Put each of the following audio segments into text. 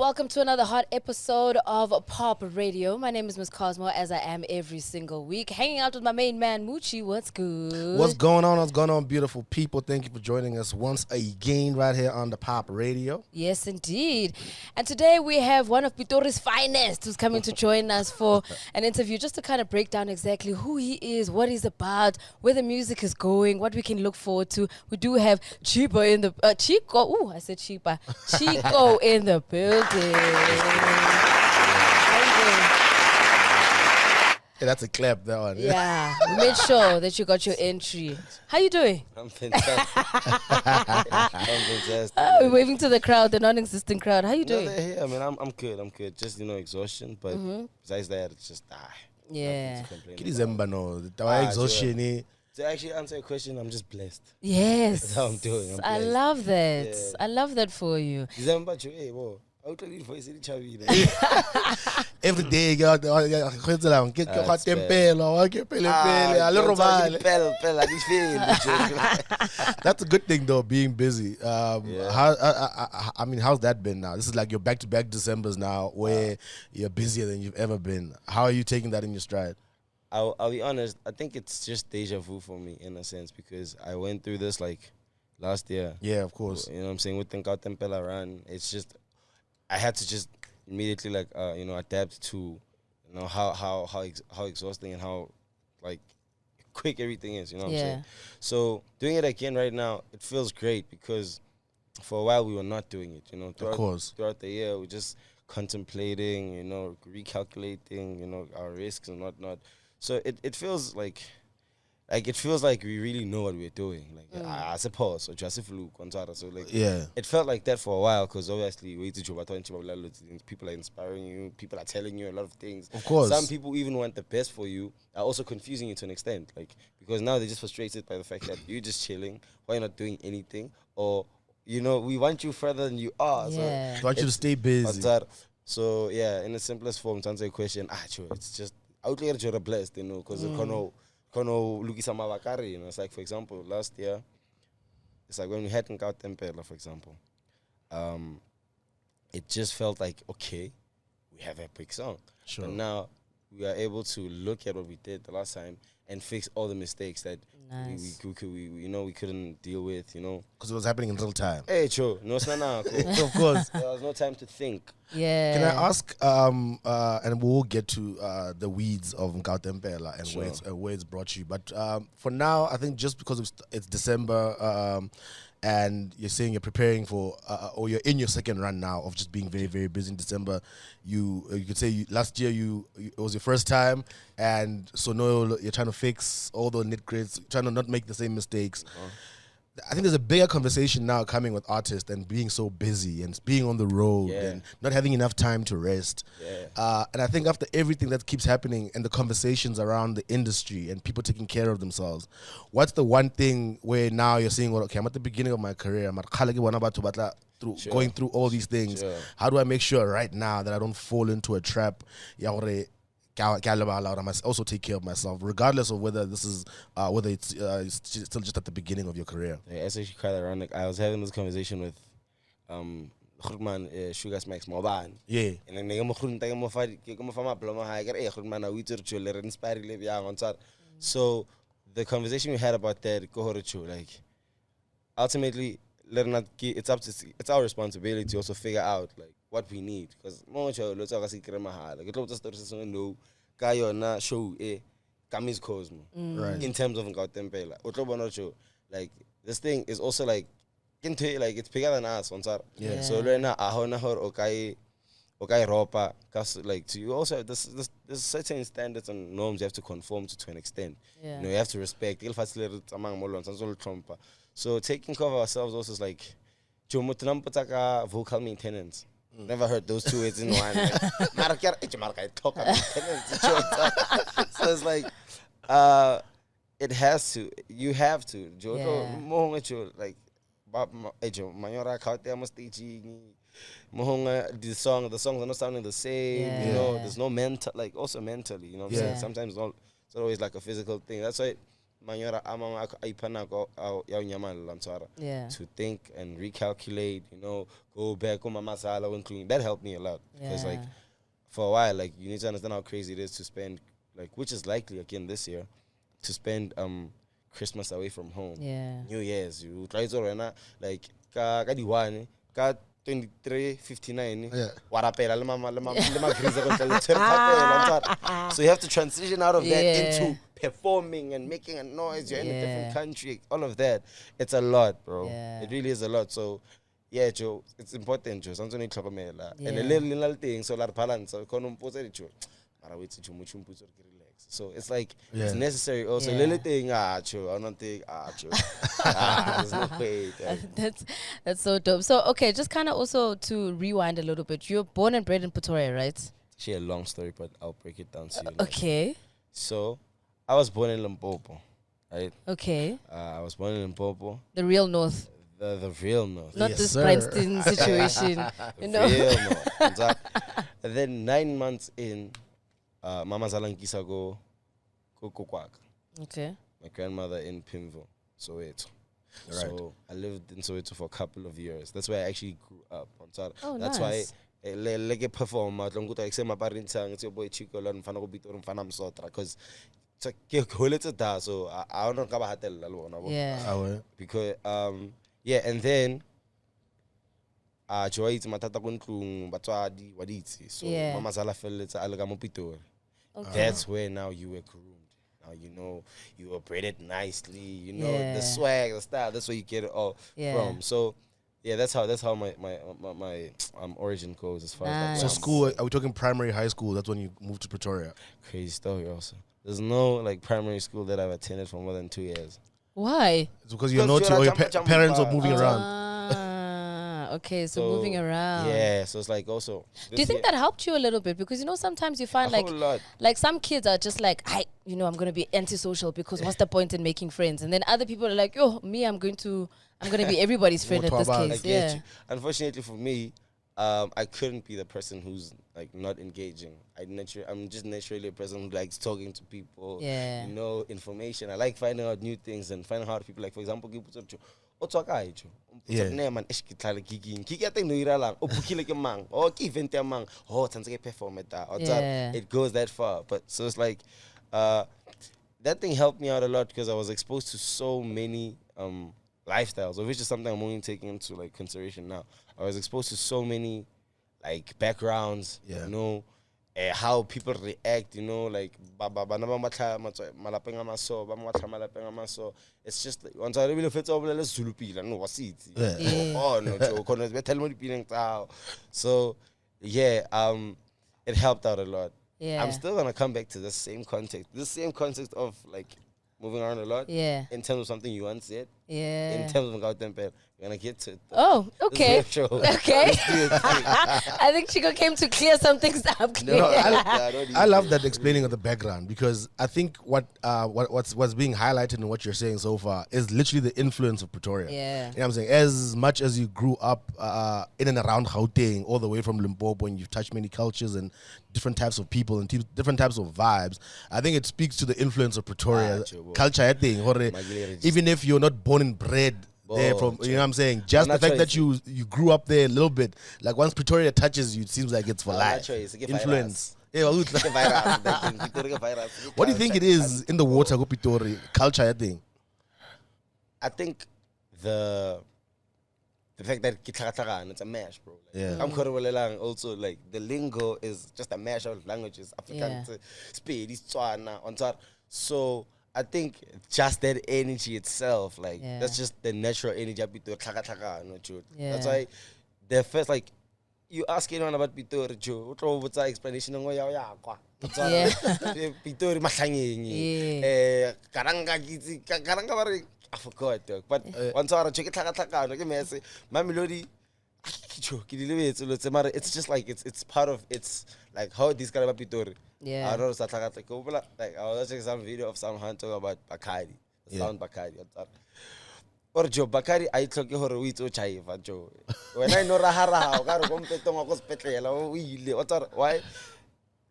welcome to another hot episode of POPradio. My name is Miss Cosmo, as I am every single week. Hanging out with my main man, Moochie. What's good? What's going on? What's going on, beautiful people? Thank you for joining us once again right here on the POPradio. Yes, indeed. And today we have one of Pitori's finest who's coming to join us for an interview just to kind of break down exactly who he is, what he's about, where the music is going, what we can look forward to. We do have Chico in the... Chico. Ooh, I said Chipa. Chico in the building. Yeah, that's a clap, that one. Yeah, we made sure that you got your entry. How you doing? I'm fantastic. I'm fantastic. We're waving to the crowd, the non-existent crowd. How you doing? I mean, I'm good. I'm good. Just, exhaustion. But besides that, it's just, Yeah. Exhaustion. To actually answer your question, I'm just blessed. Yes. That's how I'm doing. I love that. Yeah. I love that for you. December, hey, whoa. Every day, get Tempela, That's a good thing, though, being busy. How's that been now? This is like your back-to-back Decembers now, where you're busier than you've ever been. How are you taking that in your stride? I'll be honest, I think it's just deja vu for me, in a sense, because I went through this, last year. Yeah, of course. You know what I'm saying? With the Nkao Tempela run, it's just... I had to just immediately adapt to how exhausting and how quick everything is, you know what I'm saying? So doing it again right now, it feels great because for a while we were not doing it, throughout the year we just contemplating, recalculating, our risks and whatnot. So it feels like we really know what we're doing. I suppose. So it felt like that for a while because obviously people are inspiring you, people are telling you a lot of things. Of course. Some people even want the best for you, are also confusing you to an extent. Because now they're just frustrated by the fact that you're just chilling, why you're not doing anything, or we want you further than you are. Yeah. So I want you to stay busy. So yeah, in the simplest form, to answer your question, it's just out there you're blessed, because it's like, for example, last year, it's like when we had Nkao Tempela, for example, it just felt like, okay, we have a big song. Sure. But now we are able to look at what we did the last time and fix all the mistakes that we couldn't deal with, Because it was happening in real time. Hey, true. No, it's not Of course. There was no time to think. Yeah. Can I ask, and we'll get to the weeds of Nkao Tempela and where it's brought you. But for now, I think just because it's December and you're saying you're preparing for, or you're in your second run now of just being very, very busy in December, you could say last year it was your first time, and so now you're trying to fix all the nitgrits, trying to not make the same mistakes. I think there's a bigger conversation now coming with artists and being so busy and being on the road and not having enough time to rest. Yeah. And I think after everything that keeps happening and the conversations around the industry and people taking care of themselves, what's the one thing where now you're saying, well, okay, I'm at the beginning of my career, going through all these things. Sure. How do I make sure right now that I don't fall into a trap? I must also take care of myself, regardless of whether this is whether it's still just at the beginning of your career. Yeah, it's actually quite ironic. I was having this conversation with Sugar Smacks Moban. Yeah. And then so the conversation we had about that, ultimately, it's our responsibility to also figure out what we need, because Right. in terms of Nkao Tempela, this thing is also it's bigger than us. Yeah. So right now, okay ropa, to you also there's certain standards and norms you have to conform to an extent. Yeah. You have to respect. So taking care of ourselves also is vocal maintenance. Never heard those two words in one. So it's it has to. You have to. The songs are not sounding the same. There's no mental, also mentally. You know what I'm saying? Sometimes it's not always a physical thing. That's why manyora a mangwe a ipha nako ya ho nyamalla ntshwara Yeah. to think and recalculate, you know, go back on mama sala including that helped me a lot because like for a while, like you need to understand how crazy it is to spend, like, which is likely again this year, to spend Christmas away from home. Yeah. New Year's, you try to run like ka di one, ka 23:59. Yeah. Warapela le mama griza go tla le tshwere thapela. So you have to transition out of that into performing and making a noise. You're in a different country, all of that. It's a lot, bro. Yeah. It really is a lot. So yeah, Joe, it's important, Joe. Something to tlhokomela. And a little thing, so la balance. So kono mpotsa di Joe. Mara wetsi Joe mo chumputso re relax. So it's like it's necessary also. Little thing, Joe. I don't think Joe. There's no way. That's so dope. So okay, just kind of also to rewind a little bit. You're born and bred in Pretoria, right? Actually a long story, but I'll break it down to you. Okay. So I was born in Limpopo, right? Okay. I was born in Limpopo. The real North. The real North. Not Yes, this sir. Bryanston situation. You know? Real North. And then 9 months in, Mama Zalankisa go Kokwaka. Okay. My grandmother in Pimville, Soweto. Right. So I lived in Soweto for a couple of years. That's where I actually grew up. Oh, That's nice. why like a perform at long like say my parents sang it's your boy Chico learn fana go bitor fana msotra because it's a holetse da so I don't know ka ba hatella le bona Yeah. because yeah, and then Joy it's matata ko ntlung batswadi wa ditse so mama zala felletse a le ka mo Pitori. That's where now you were groomed. Now you know you were braided nicely, you know the swag, the style, that's where you get it all from. So yeah, that's how my origin goes as far as So that. school, are we talking primary, high school? That's when you moved to Pretoria. Crazy story also. There's no like primary school that I've attended for more than 2 years. Why? It's because you're Because not you're your a jump- parents are jump- moving around. Okay, so moving around. Yeah, so it's like also. Do you think that helped you a little bit? Because, you know, sometimes you find A whole lot. like some kids are just like, I'm going to be antisocial because what's the point in making friends? And then other people are like, yo, me, I'm going to be everybody's friend at this I case. I get you. Unfortunately for me, I couldn't be the person who's like not engaging. I'm just naturally a person who likes talking to people. Yeah. You know, information. I like finding out new things and finding out people. Like for example, people talk to Yeah. man kiki ate no ira lang o bukile ke mang o ke event ya mang o tshantse ke perform eta it goes that far. But so it's like that thing helped me out a lot because I was exposed to so many lifestyles, of which is something I'm only taking into like consideration now. I was exposed to so many like backgrounds, you know, how people react, you know, like it's just like, once I really fits over the Zulu people, no, what's it? Oh no, so yeah, it helped out a lot. Yeah. I'm still gonna come back to the same context of like moving around a lot. Yeah. In terms of something you once said. Yeah. In terms of Nkao Tempela. We're gonna get to it. Oh, okay. This is your show. Okay. I think Chico came to clear some things up. No, I love that explaining of the background because I think what's being highlighted in what you're saying so far is literally the influence of Pretoria. Yeah. You know what I'm saying? As much as you grew up in and around Gauteng, all the way from Limpopo, and you've touched many cultures and different types of people and different types of vibes, I think it speaks to the influence of Pretoria culture. I think, even if you're not born and bred there from, you know what I'm saying? Just the fact that you grew up there a little bit, like once Pretoria touches you, it seems like it's for life. Influence. Yeah, what do you think it is in the water, Pitori culture? I think the fact that it's a mash, bro. Yeah. I'm also like the lingo is just a mash of languages, Afrikaans, Spedi, Tswana, on top. So I think just that energy itself, like that's just the natural energy of Pitori. That's why the first, like, you ask anyone about Pitori, what's our explanation? Pitori mahlangeng. Karanga I forgot, but once I check it, my melody. It's just like it's part of it's like how this guy about Pitori. Yeah. I was watching some video of some hand talking about Bacardi, sound Bacardi. Or Joe Bacardi, I took you for a week to Chaiva Joe. When I know Rahara, why?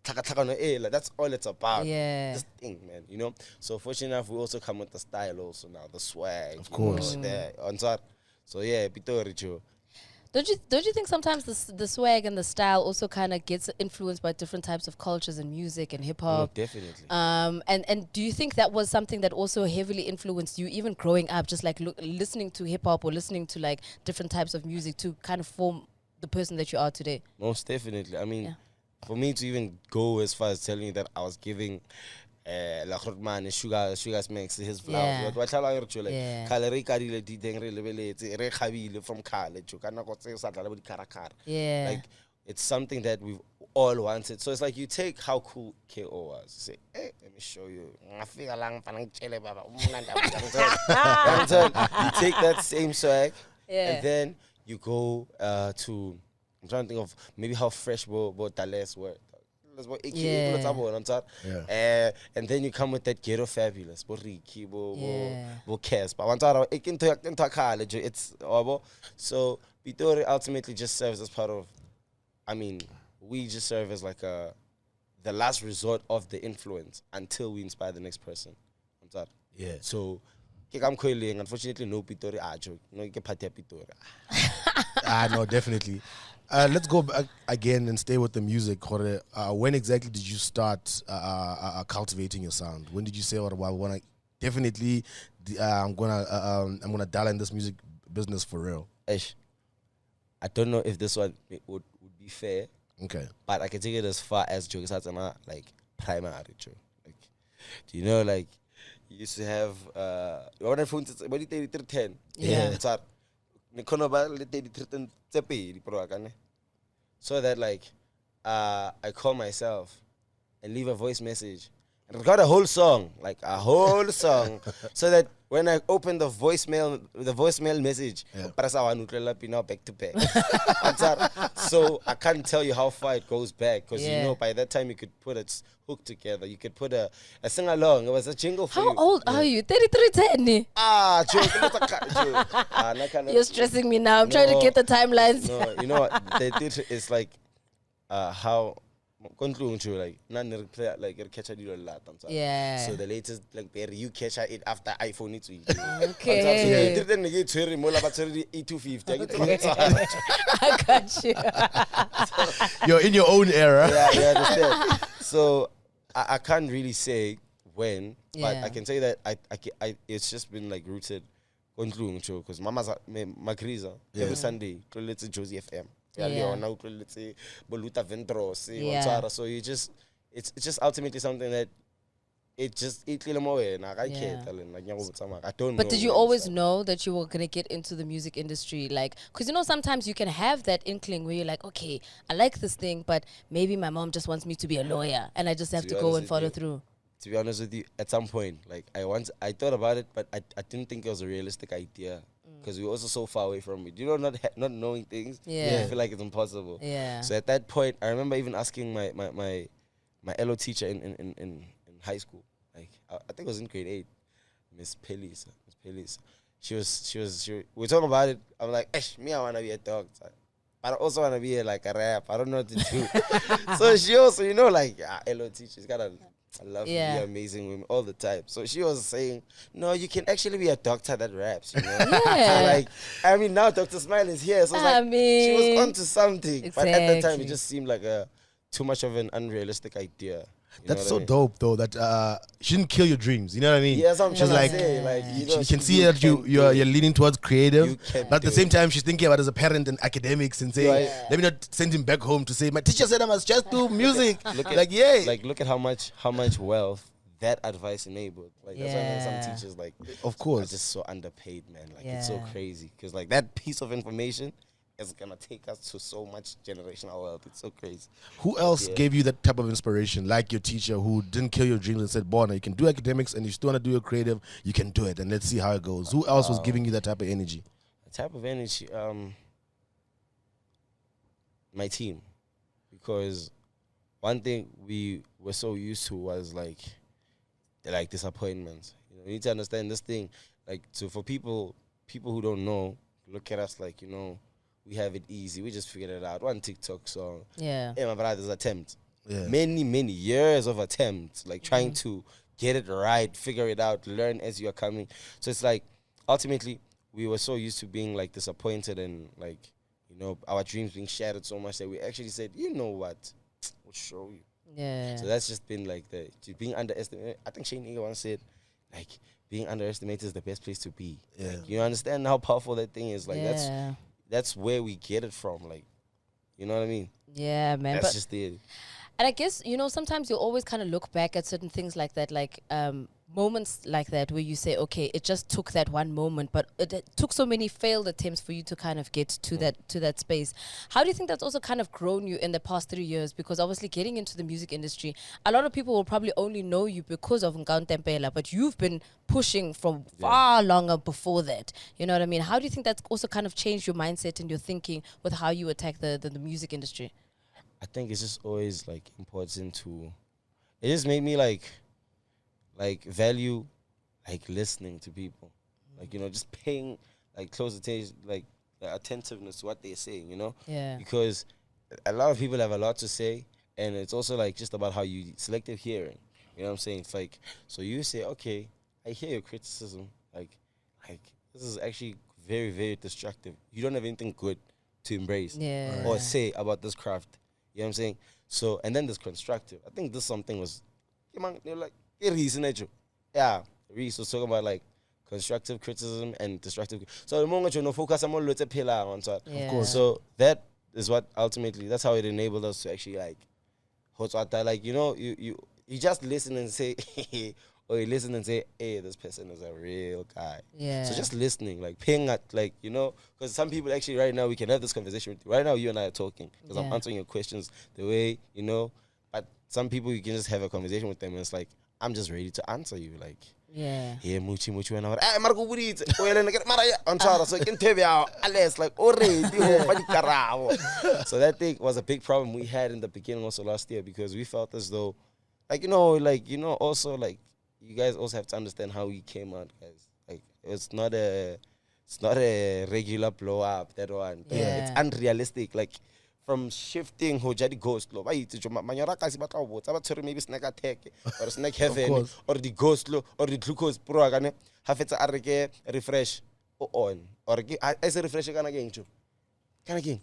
like that's all it's about. Yeah. This thing, man, you know. So fortunate enough, we also come with the style also now, the swag, Of course. So yeah, Pitori Joe. Don't you think sometimes the swag and the style also kind of gets influenced by different types of cultures and music and hip hop? Definitely. And do you think that was something that also heavily influenced you, even growing up, just like listening to hip hop or listening to like different types of music to kind of form the person that you are today? Most definitely. I mean, for me to even go as far as telling you that I was giving man sugar's mix his flowers. What shall I tell you? Kalere kadile di deng re lebeletse re khabile from college. Kana go tse sa dlala bo dikarakara. Yeah. Like it's something that we've all wanted. So it's like you take how cool KO was. Say, hey, let me show you. You take that same swag, and then you go to. I'm trying to think of maybe how fresh bo Dales were. And then you come with that ghetto fabulous, bo Ricky, bo Casper. It's so Pitori ultimately just serves as part of. I mean, we just serve as like the last resort of the influence until we inspire the next person. Yeah. So, unfortunately, no Pitori joke. No, Pitori. No, definitely. Let's go back again and stay with the music. When exactly did you start cultivating your sound? When did you say, definitely, I'm gonna dial in this music business for real? I don't know if this one would be fair. Okay. But I can take it as far as jokes like primary joke. Like, do you know, like, you used to have when I phone what did they 10? Yeah. So that like I call myself and leave a voice message and record a whole song, so that when I open the voicemail message, back to back. So I can't tell you how far it goes back, because you know by that time you could put a hook together, you could put a sing along. It was a jingle for you. How old are you? 3310. Joke. You're stressing me now. I'm trying to get the timelines. No, you know what? It's like how like catch a lot. Yeah. So the latest like you catch it after iPhone it. Okay. I got you. You're in your own era. Yeah, you understand. So I can't really say when, but I can say that I it's just been like rooted because mama's every Sunday let's Josie FM. So you just it's just ultimately something that it just I don't know. But did you always know that you were gonna get into the music industry? Like, because you know sometimes you can have that inkling where you're like, okay, I like this thing, but maybe my mom just wants me to be a lawyer, and I just have to go and follow through. To be honest with you, at some point, like I thought about it, but I didn't think it was a realistic idea. Because we were also so far away from it. You know, not knowing things. Yeah. I feel like it's impossible. Yeah. So at that point, I remember even asking my LO teacher in high school. Like I think it was in grade 8, Miss Pelis. She we were talking about it. I'm like, I wanna be a doctor, but I also wanna be like a rap. I don't know what to do. So she also, you know, like LO teacher's got a lovely, amazing women all the time. So she was saying, no, you can actually be a doctor that raps, you know? Yeah. So like, I mean, now Dr. Smile is here. So it's she was onto something. Exactly. But at the time, it just seemed like too much of an unrealistic idea. That's so dope, though, that she didn't kill your dreams. You know what I mean? Yeah, so I'm she's trying like, to say, like, you know, you can see that you're leaning towards creative, but at the same it. time, she's thinking about as a parent and academics and saying, let me not send him back home to say, my teacher said I must just do music. Look at how much wealth that advice enabled. Like that's why some teachers like, of course, are just so underpaid, man. Like it's so crazy because like that piece of information is gonna take us to so much generational wealth. It's so crazy. Who else gave you that type of inspiration, like your teacher who didn't kill your dreams and said, Borna, you can do academics and you still want to do your creative, you can do it, and let's see how it goes. Who else was giving you that type of energy? Type of energy, my team, because one thing we were so used to was like disappointments. You know, you need to understand this thing. Like, so for people who don't know, look at us like, you know, we have it easy. We just figured it out. One TikTok song. Yeah. Hey, my brother's attempt. many years of attempts, like trying to get it right, figure it out, learn as you are coming. So it's like, ultimately, we were so used to being like disappointed and like, you know, our dreams being shattered so much that we actually said, you know what, we'll show you. Yeah. So that's just been like being underestimated. I think Shane Eager once said, like, being underestimated is the best place to be. Yeah. Like, you understand how powerful that thing is? Like, that's where we get it from. Like, you know what I mean? Yeah, man. That's just it. And I guess, you know, sometimes you'll always kind of look back at certain things like that, like moments like that where you say, okay, it just took that one moment, but it took so many failed attempts for you to kind of get to that space. How do you think that's also kind of grown you in the past 3 years? Because obviously getting into the music industry, a lot of people will probably only know you because of Nkao and Tempela, but you've been pushing from far longer before that. You know what I mean? How do you think that's also kind of changed your mindset and your thinking with how you attack the music industry? I think it's just always like important to. It just made me like value, like listening to people, like, you know, just paying like close attention, like attentiveness to what they're saying, you know. Yeah. Because a lot of people have a lot to say, and it's also like just about how you selective hearing. You know what I'm saying? It's like, so you say, okay, I hear your criticism, like this is actually very, very destructive. You don't have anything good to embrace or say about this craft. You know what I'm saying? So, and then there's constructive. I think this something was, they're like, yeah, Reese was talking about like constructive criticism and destructive. So the moment you know, focus on more pillar on top. Yeah. Of course. So that is what ultimately, that's how it enabled us to actually like, you know, you just listen and say, or you listen and say, hey, this person is a real guy. Yeah. So just listening, like paying at, like, you know, because some people actually right now, we can have this conversation with you. Right now, you and I are talking because I'm answering your questions the way, you know, but some people, you can just have a conversation with them and it's like, I'm just ready to answer you. Like, yeah, muchi and I hey, Marco Burit, on Chara, so you can tell me how, like, already, so that thing was a big problem we had in the beginning also last year because we felt as though, like, you know, also, like, you guys also have to understand how we came out, guys. Like, it's not a regular blow up, that one. Yeah. It's unrealistic. Like, from shifting Hojadi Ghost Law, maybe snack attack or snack heaven or the Ghost Law or the glucose program, have it a refresh on or I say refresh again. Can again.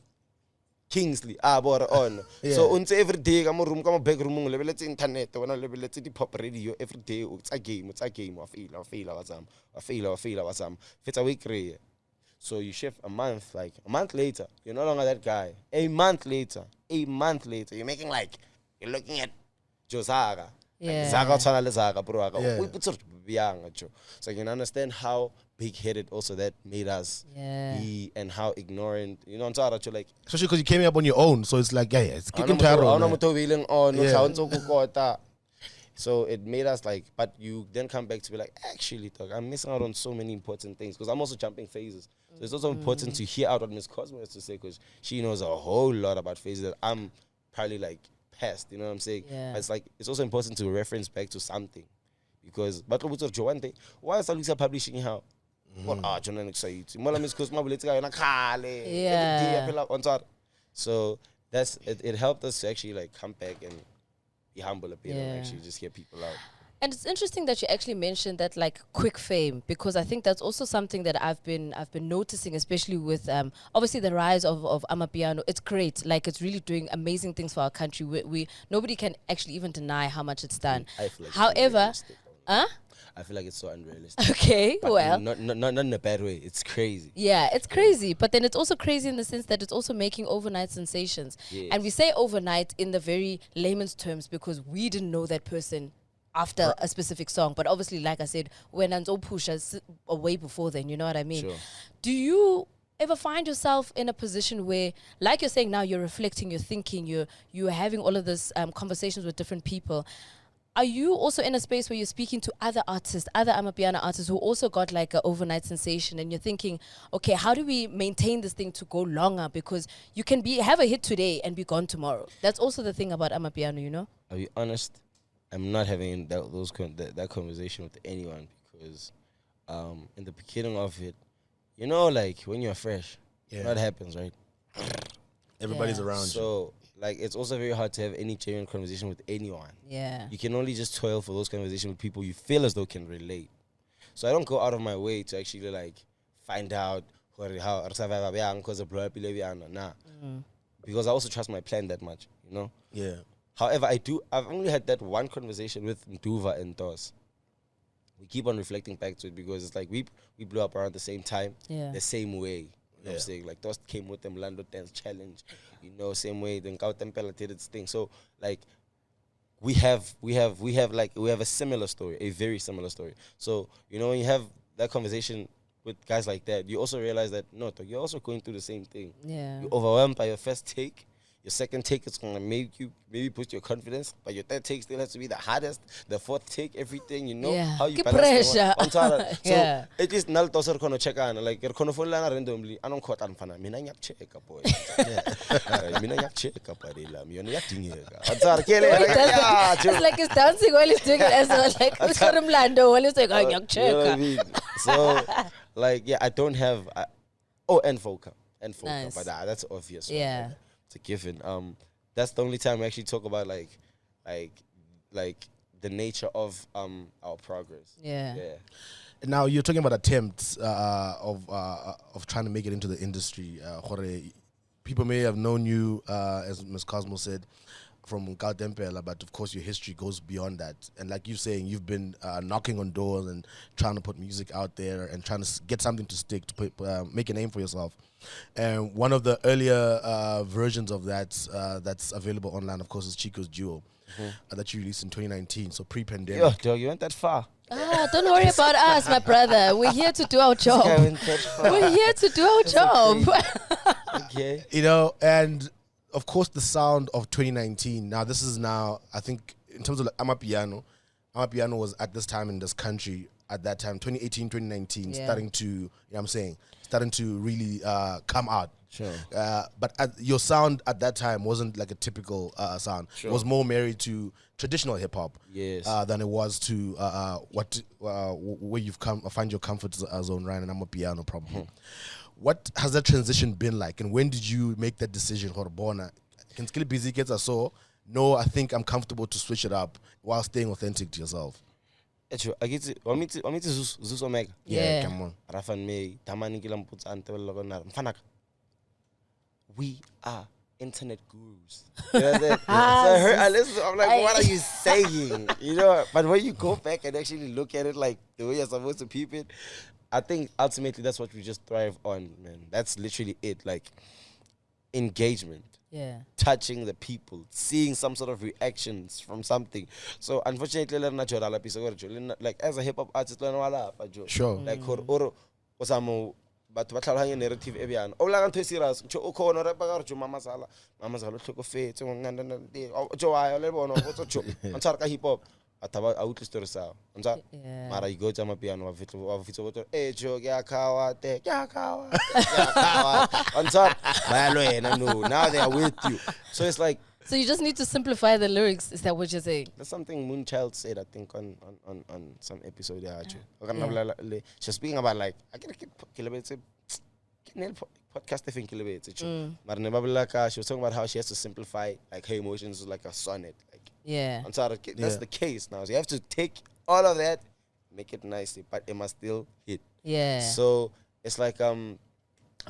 Kingsley, bora on. So until every day, I'm a room, come a big room, level it's internet, when I level it's the POPradio every day. It's a game. I feel. It's a week. So you shift a month later, you're no longer that guy. A month later, you're making like, you're looking at Josaga. Yeah. So you can understand how big-headed also that made us be and how ignorant, you know, like, especially because you came up on your own, so it's like, it's kicking so it made us like, but you then come back to be like, actually, dog, I'm missing out on so many important things because I'm also jumping phases. So it's also important to hear out what Miss Cosmo has to say because she knows a whole lot about phases that I'm probably like past, you know what I'm saying? Yeah. But it's like, it's also important to reference back to something because, but why is Alisa publishing how? What John excited? Miss Cosmo, so that's it helped us to actually like come back and be humble a bit and actually just hear people out. And it's interesting that you actually mentioned that like quick fame because I think that's also something that I've been noticing, especially with obviously the rise of Amapiano. It's great, like it's really doing amazing things for our country. We nobody can actually even deny how much it's done. I feel like however, I feel like it's so unrealistic. Okay, but well, not in a bad way. It's crazy. Yeah, it's crazy, but then it's also crazy in the sense that it's also making overnight sensations. Yes. And we say overnight in the very layman's terms because we didn't know that person after a specific song. But obviously, like I said, when Anzo pushes way before then, you know what I mean? Sure. Do you ever find yourself in a position where, like you're saying now, you're reflecting, you're thinking, you're having all of this conversations with different people? Are you also in a space where you're speaking to other artists, other Amapiano artists who also got like an overnight sensation and you're thinking, okay, how do we maintain this thing to go longer? Because you can have a hit today and be gone tomorrow. That's also the thing about Amapiano, you know? I'll be honest, I'm not having that conversation with anyone because in the beginning of it, you know, like when you're fresh, what happens, right? Everybody's around you. So, like it's also very hard to have any genuine conversation with anyone. Yeah. You can only just toil for those conversations with people you feel as though can relate. So I don't go out of my way to actually like find out how because because I also trust my plan that much, you know. Yeah. However, I've only had that one conversation with Nduva and Dos. We keep on reflecting back to it because it's like we blew up around the same time, the same way. You know what I'm saying? Like Dos came with the Mlando Dance Challenge, you know, same way the Nkao Tempela did its thing. So like we have a similar story, a very similar story. So, you know, when you have that conversation with guys like that, you also realize that no, you're also going through the same thing. Yeah. You're overwhelmed by your first take. Your second take is gonna make you maybe boost your confidence, but your third take still has to be the hardest. The fourth take, everything, you know, how you Keep balance pressure. on top. So it is null to kono check on like you're kono phone randomly. I don't quote anfana. Mina nyak check up boy. Mina nyak check up adela. Mi ona yakting here. It's like he's dancing while he's doing it as well. Like Mlando while he's like, oh, nyak check. You know what I mean? So like I don't have and Foka. Nice. But that's obvious. Yeah. Right? It's a given. That's the only time we actually talk about like the nature of our progress. Yeah. Now you're talking about attempts of trying to make it into the industry. People may have known you, as Ms. Cosmo said, from Nkao Tempela, but of course your history goes beyond that. And like you're saying, you've been knocking on doors and trying to put music out there and trying to get something to stick, to make a name for yourself. And one of the earlier versions of that that's available online, of course, is Chico's Duo that you released in 2019, so pre-pandemic. Yo, dog, you went that far. Don't worry about us, my brother. We're here to do our job. We're here to do our job. Okay. You know, and of course, the sound of 2019. Now, this is now, I think, in terms of like Amapiano was at this time in this country, at that time, 2018, 2019, starting to, you know what I'm saying, starting to really come out. Sure. But your sound at that time wasn't like a typical sound. Sure. It was more married to traditional hip hop than it was to where you've come find your comfort zone, right? And Amapiano, probably. What has that transition been like, and when did you make that decision? Horbona, can still busy gets us so. No, I think I'm comfortable to switch it up while staying authentic to yourself. I get it. Want me to Zeus Omega. Yeah, come on. Rafan me, Tamani Kilam puts Fanak. We are internet gurus. You know that? So I listen, I'm like, what are you saying? You know, but when you go back and actually look at it like the way you're supposed to peep it, I think ultimately that's what we just thrive on, man. That's literally it. Like engagement. Yeah. Touching the people, seeing some sort of reactions from something. So unfortunately, like as a hip hop artist, sure. Like osamo but batlhalanya narrative ebiano. O la ntho serious. O khona re ba ga mama sala tlhokofetse nganda o jo wa le bona o tso ntshara ka hip hop ataba a utlwe story sa ntsa mara you go to Amapiano wa fitso go jo ke akawa ntsa ba lo yena no now they are with you. So it's like, so you just need to simplify the lyrics. Is that what you're saying? that's something Moonchild said, I think, on some episode. She's speaking about like I get podcast I think she was talking about how she has to simplify like her emotions like a sonnet. Like that's the case now. So you have to take all of that, make it nicely, but it must still hit. Yeah. So it's like I'm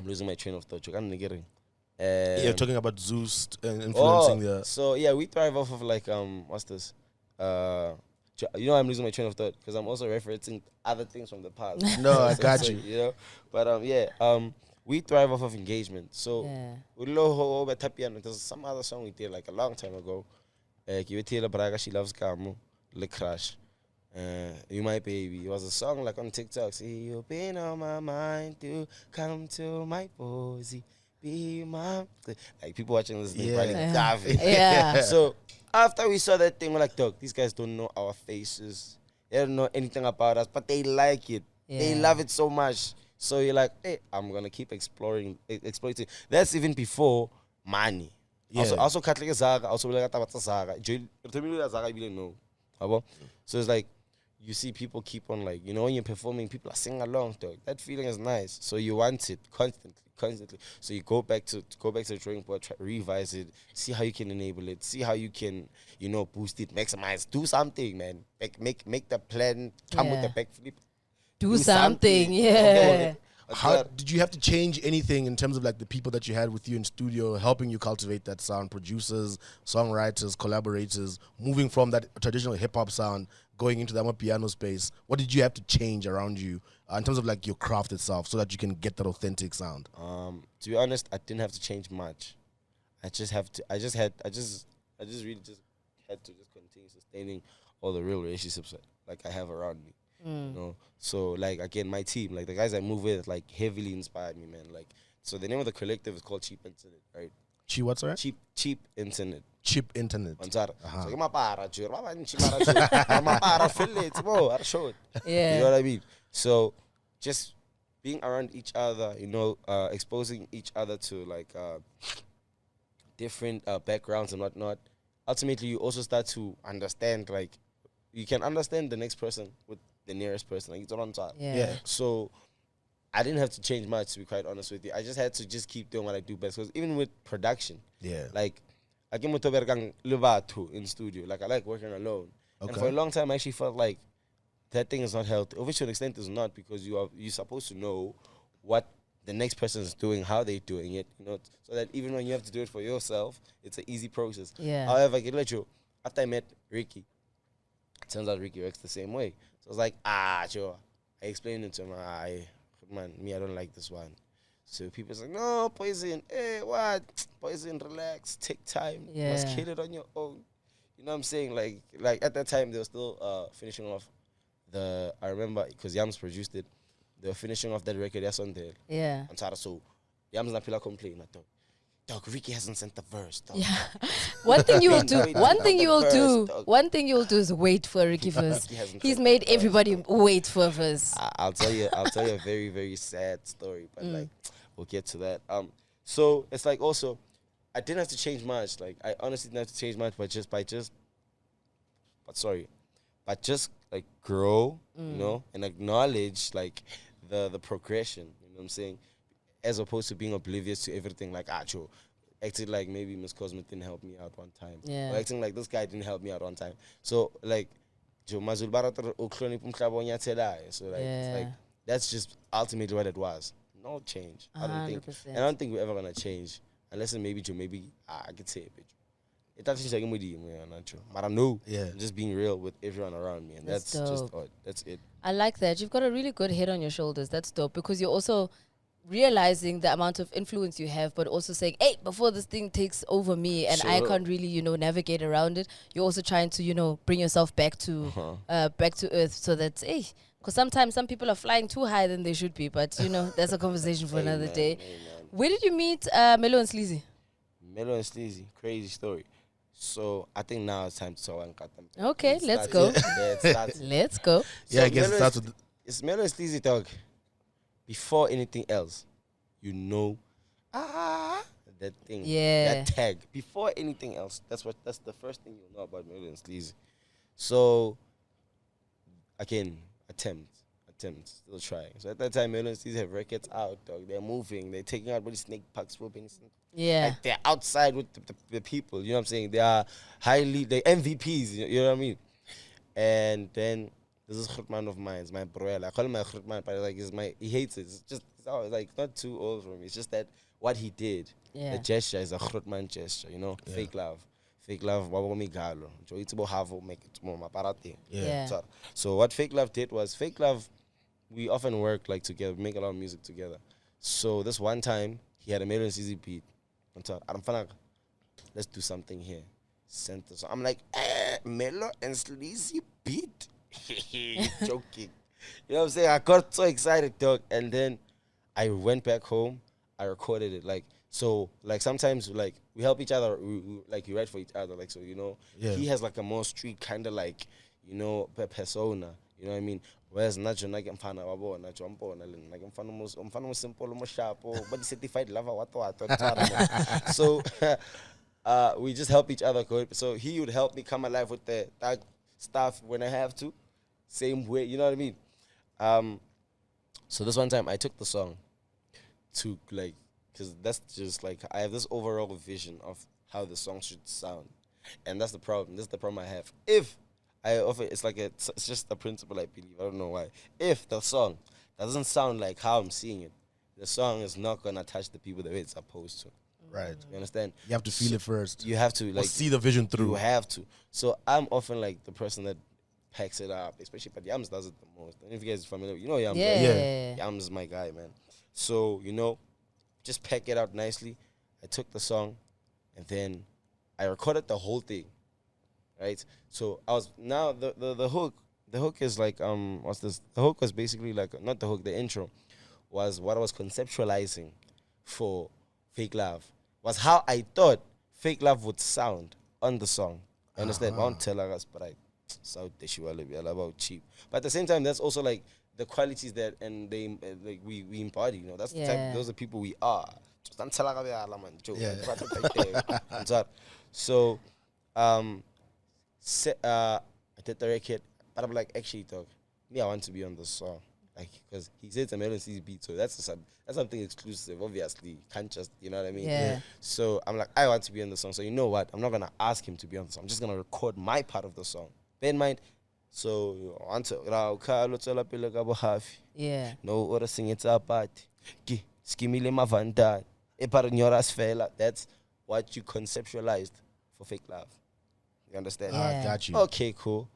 losing my train of thought. You're talking about Zeus and influencing the. So yeah, we thrive off of like what's this? You know, I'm losing my train of thought because I'm also referencing other things from the past. No, I got you. You know, but we thrive off of engagement. So there's some other song we did like a long time ago. Braga, she loves Kamu, Le Crash. You my baby. It was a song like on TikTok. See, you've been on my mind to come to my posy. Be my like people watching this thing probably laughing. Yeah. So after we saw that thing, we're like, dog, these guys don't know our faces. They don't know anything about us, but they like it. They love it so much. So you're like, hey, I'm gonna keep exploiting. That's even before money. Yeah. Also Catholic Zaga, also like Tabata Zaga. Zaga, you didn't know. So it's like you see people keep on like, you know, when you're performing, people are singing along, dog. That feeling is nice. So you want it constantly. So you go back to the drawing board, revise it, see how you can enable it, see how you can, you know, boost it, maximize, do something, man. Make the plan, come with the backflip. Do something, yeah. How did you have to change anything in terms of like the people that you had with you in studio, helping you cultivate that sound, producers, songwriters, collaborators, moving from that traditional hip hop sound, going into the Amapiano space? What did you have to change around you in terms of like your craft itself, so that you can get that authentic sound? To be honest, I didn't have to change much. I just really just had to just continue sustaining all the real relationships like I have around me. You know, so like again, my team, like the guys I move with, like heavily inspired me, man. Like, so the name of the collective is called Cheap Internet, right? What, sorry? Cheap Internet. Cheap Internet. So yeah. You know what I mean? So just being around each other, you know, exposing each other to like different backgrounds and whatnot. Ultimately, you also start to understand, like, you can understand the next person with the nearest person. Like, it's on top. Yeah. So I didn't have to change much, to be quite honest with you. I just had to just keep doing what I do best. Because even with production, like, I came with in studio. Like, I like working alone. Okay. And for a long time, I actually felt like that thing is not healthy. Over to an extent, it's not, because you're supposed to know what the next person is doing, how they're doing it, you know, so that even when you have to do it for yourself, it's an easy process. Yeah. However, I can let you, after I met Ricky, it turns out Ricky works the same way. So I was like, Joe. I explained it to him. Man, I don't like this one. So people was like, no, Poison. Hey, what? Poison, relax, take time. Yeah. You must kill it on your own. You know what I'm saying? Like at that time, they were still finishing off I remember, because Yams produced it, they were finishing off that record, that's on there. Yeah. I'm tired, so Yams and Pila complain. Dog, Ricky hasn't sent the verse, dog. Yeah. One thing you will do is wait for Ricky verse. He's made everybody wait for a verse. I'll tell you a very, very sad story, but like, we'll get to that. So it's like, also, I didn't have to change much. Like, I honestly didn't have to change much, but just like grow, you know, and acknowledge like the progression. You know what I'm saying? As opposed to being oblivious to everything, like, Joe, acting like maybe Miss Cosmo didn't help me out one time. Yeah. Or acting like this guy didn't help me out one time. So, like, Joe Mazul Baratar Okloni Pumklabo Nyatelai. So, like, it's like, that's just ultimately what it was. No change. 100%. I don't think we're ever going to change. Unless maybe, Joe, I could say it, but it doesn't change with you, but I know, I'm just being real with everyone around me. And that's just odd. That's it. I like that. You've got a really good head on your shoulders. That's dope, because you're also realizing the amount of influence you have, but also saying, hey, before this thing takes over me and I can't really, you know, navigate around it, you're also trying to, you know, bring yourself back to earth, so that, hey, because sometimes some people are flying too high than they should be, but, you know, that's a conversation for another day. Where did you meet Melo and Sleazy? Melo and Sleazy, crazy story. So I think now it's time to talk about them. Okay, let's go. Let's go. Yeah, I guess it starts with... It's Melo and Sleazy, dog. Before anything else, you know, that thing, that tag. Before anything else, that's the first thing you'll know about Melo and Sleazy. So, again, attempt, still trying. So at that time, Melo and Sleazy have records out, dog. They're moving, they're taking out body snake packs, whooping. Yeah. Like, they're outside with the people, you know what I'm saying? They are they're MVPs, you know what I mean? And then this is a man of mine, it's my bro. I call him my man, but like he hates it. It's just like not too old for me. It's just that what he did, the gesture is a man gesture, you know, fake love. Fake love, yeah. So what Fake Love did was, Fake Love, we often work like together, make a lot of music together. So this one time, he had a Melo and Sleazy beat. Let's do something here. Center. So I'm like, Melo and Sleazy beat? Joking. You know what I'm saying? I got so excited, dog. And then I went back home. I recorded it. Like, so, like, sometimes, like, we help each other. We write for each other. Like, so, you know, he has, like, a more street kind of, like, you know, persona. You know what I mean? Whereas Nacho, like, mfana wabo, Nacho, like, mfana mo simple, mo sharp, but certified lover, what. So, we just help each other. So he would help me come alive with the stuff when I have to. same way. You know what I mean? So this one time I took the song to like, because that's just like, I have this overall vision of how the song should sound. And that's the problem. This is the problem I have. If I offer, it's like it's just a principle I believe. I don't know why. If the song doesn't sound like how I'm seeing it, the song is not gonna touch the people the way it's supposed to. Right. You understand? You have to feel it first. You have to Or like see the vision through. You have to. So I'm often like the person that packs it up, especially, but Yams does it the most. And if you guys are familiar, you know Yams. Yeah. Right? Yeah. Yams is my guy, man. So, you know, just pack it out nicely. I took the song and then I recorded the whole thing. Right? So I was now the hook is like what's this? The hook was basically like not the hook, the intro was what I was conceptualizing for Fake Love. Was how I thought Fake Love would sound on the song. You understand? I won't tell us, but I sound about cheap. But at the same time, that's also like the qualities that and they like we embody. You know, that's the type. Those are people we are. So, I did the record, but I'm like, actually, dog, me, I want to be on the song. Like, because he said some LNC's beat, so that's something exclusive, obviously. Can't just, you know what I mean? Yeah. So I'm like, I want to be on the song. So you know what? I'm not going to ask him to be on the song. I'm just going to record my part of the song. Bear in mind, so I want to, Yeah. no, or sing it up, but skimile mavanda, eparinyoras fela. That's what you conceptualized for Fake Love. You understand? Yeah. Got you. Okay, cool.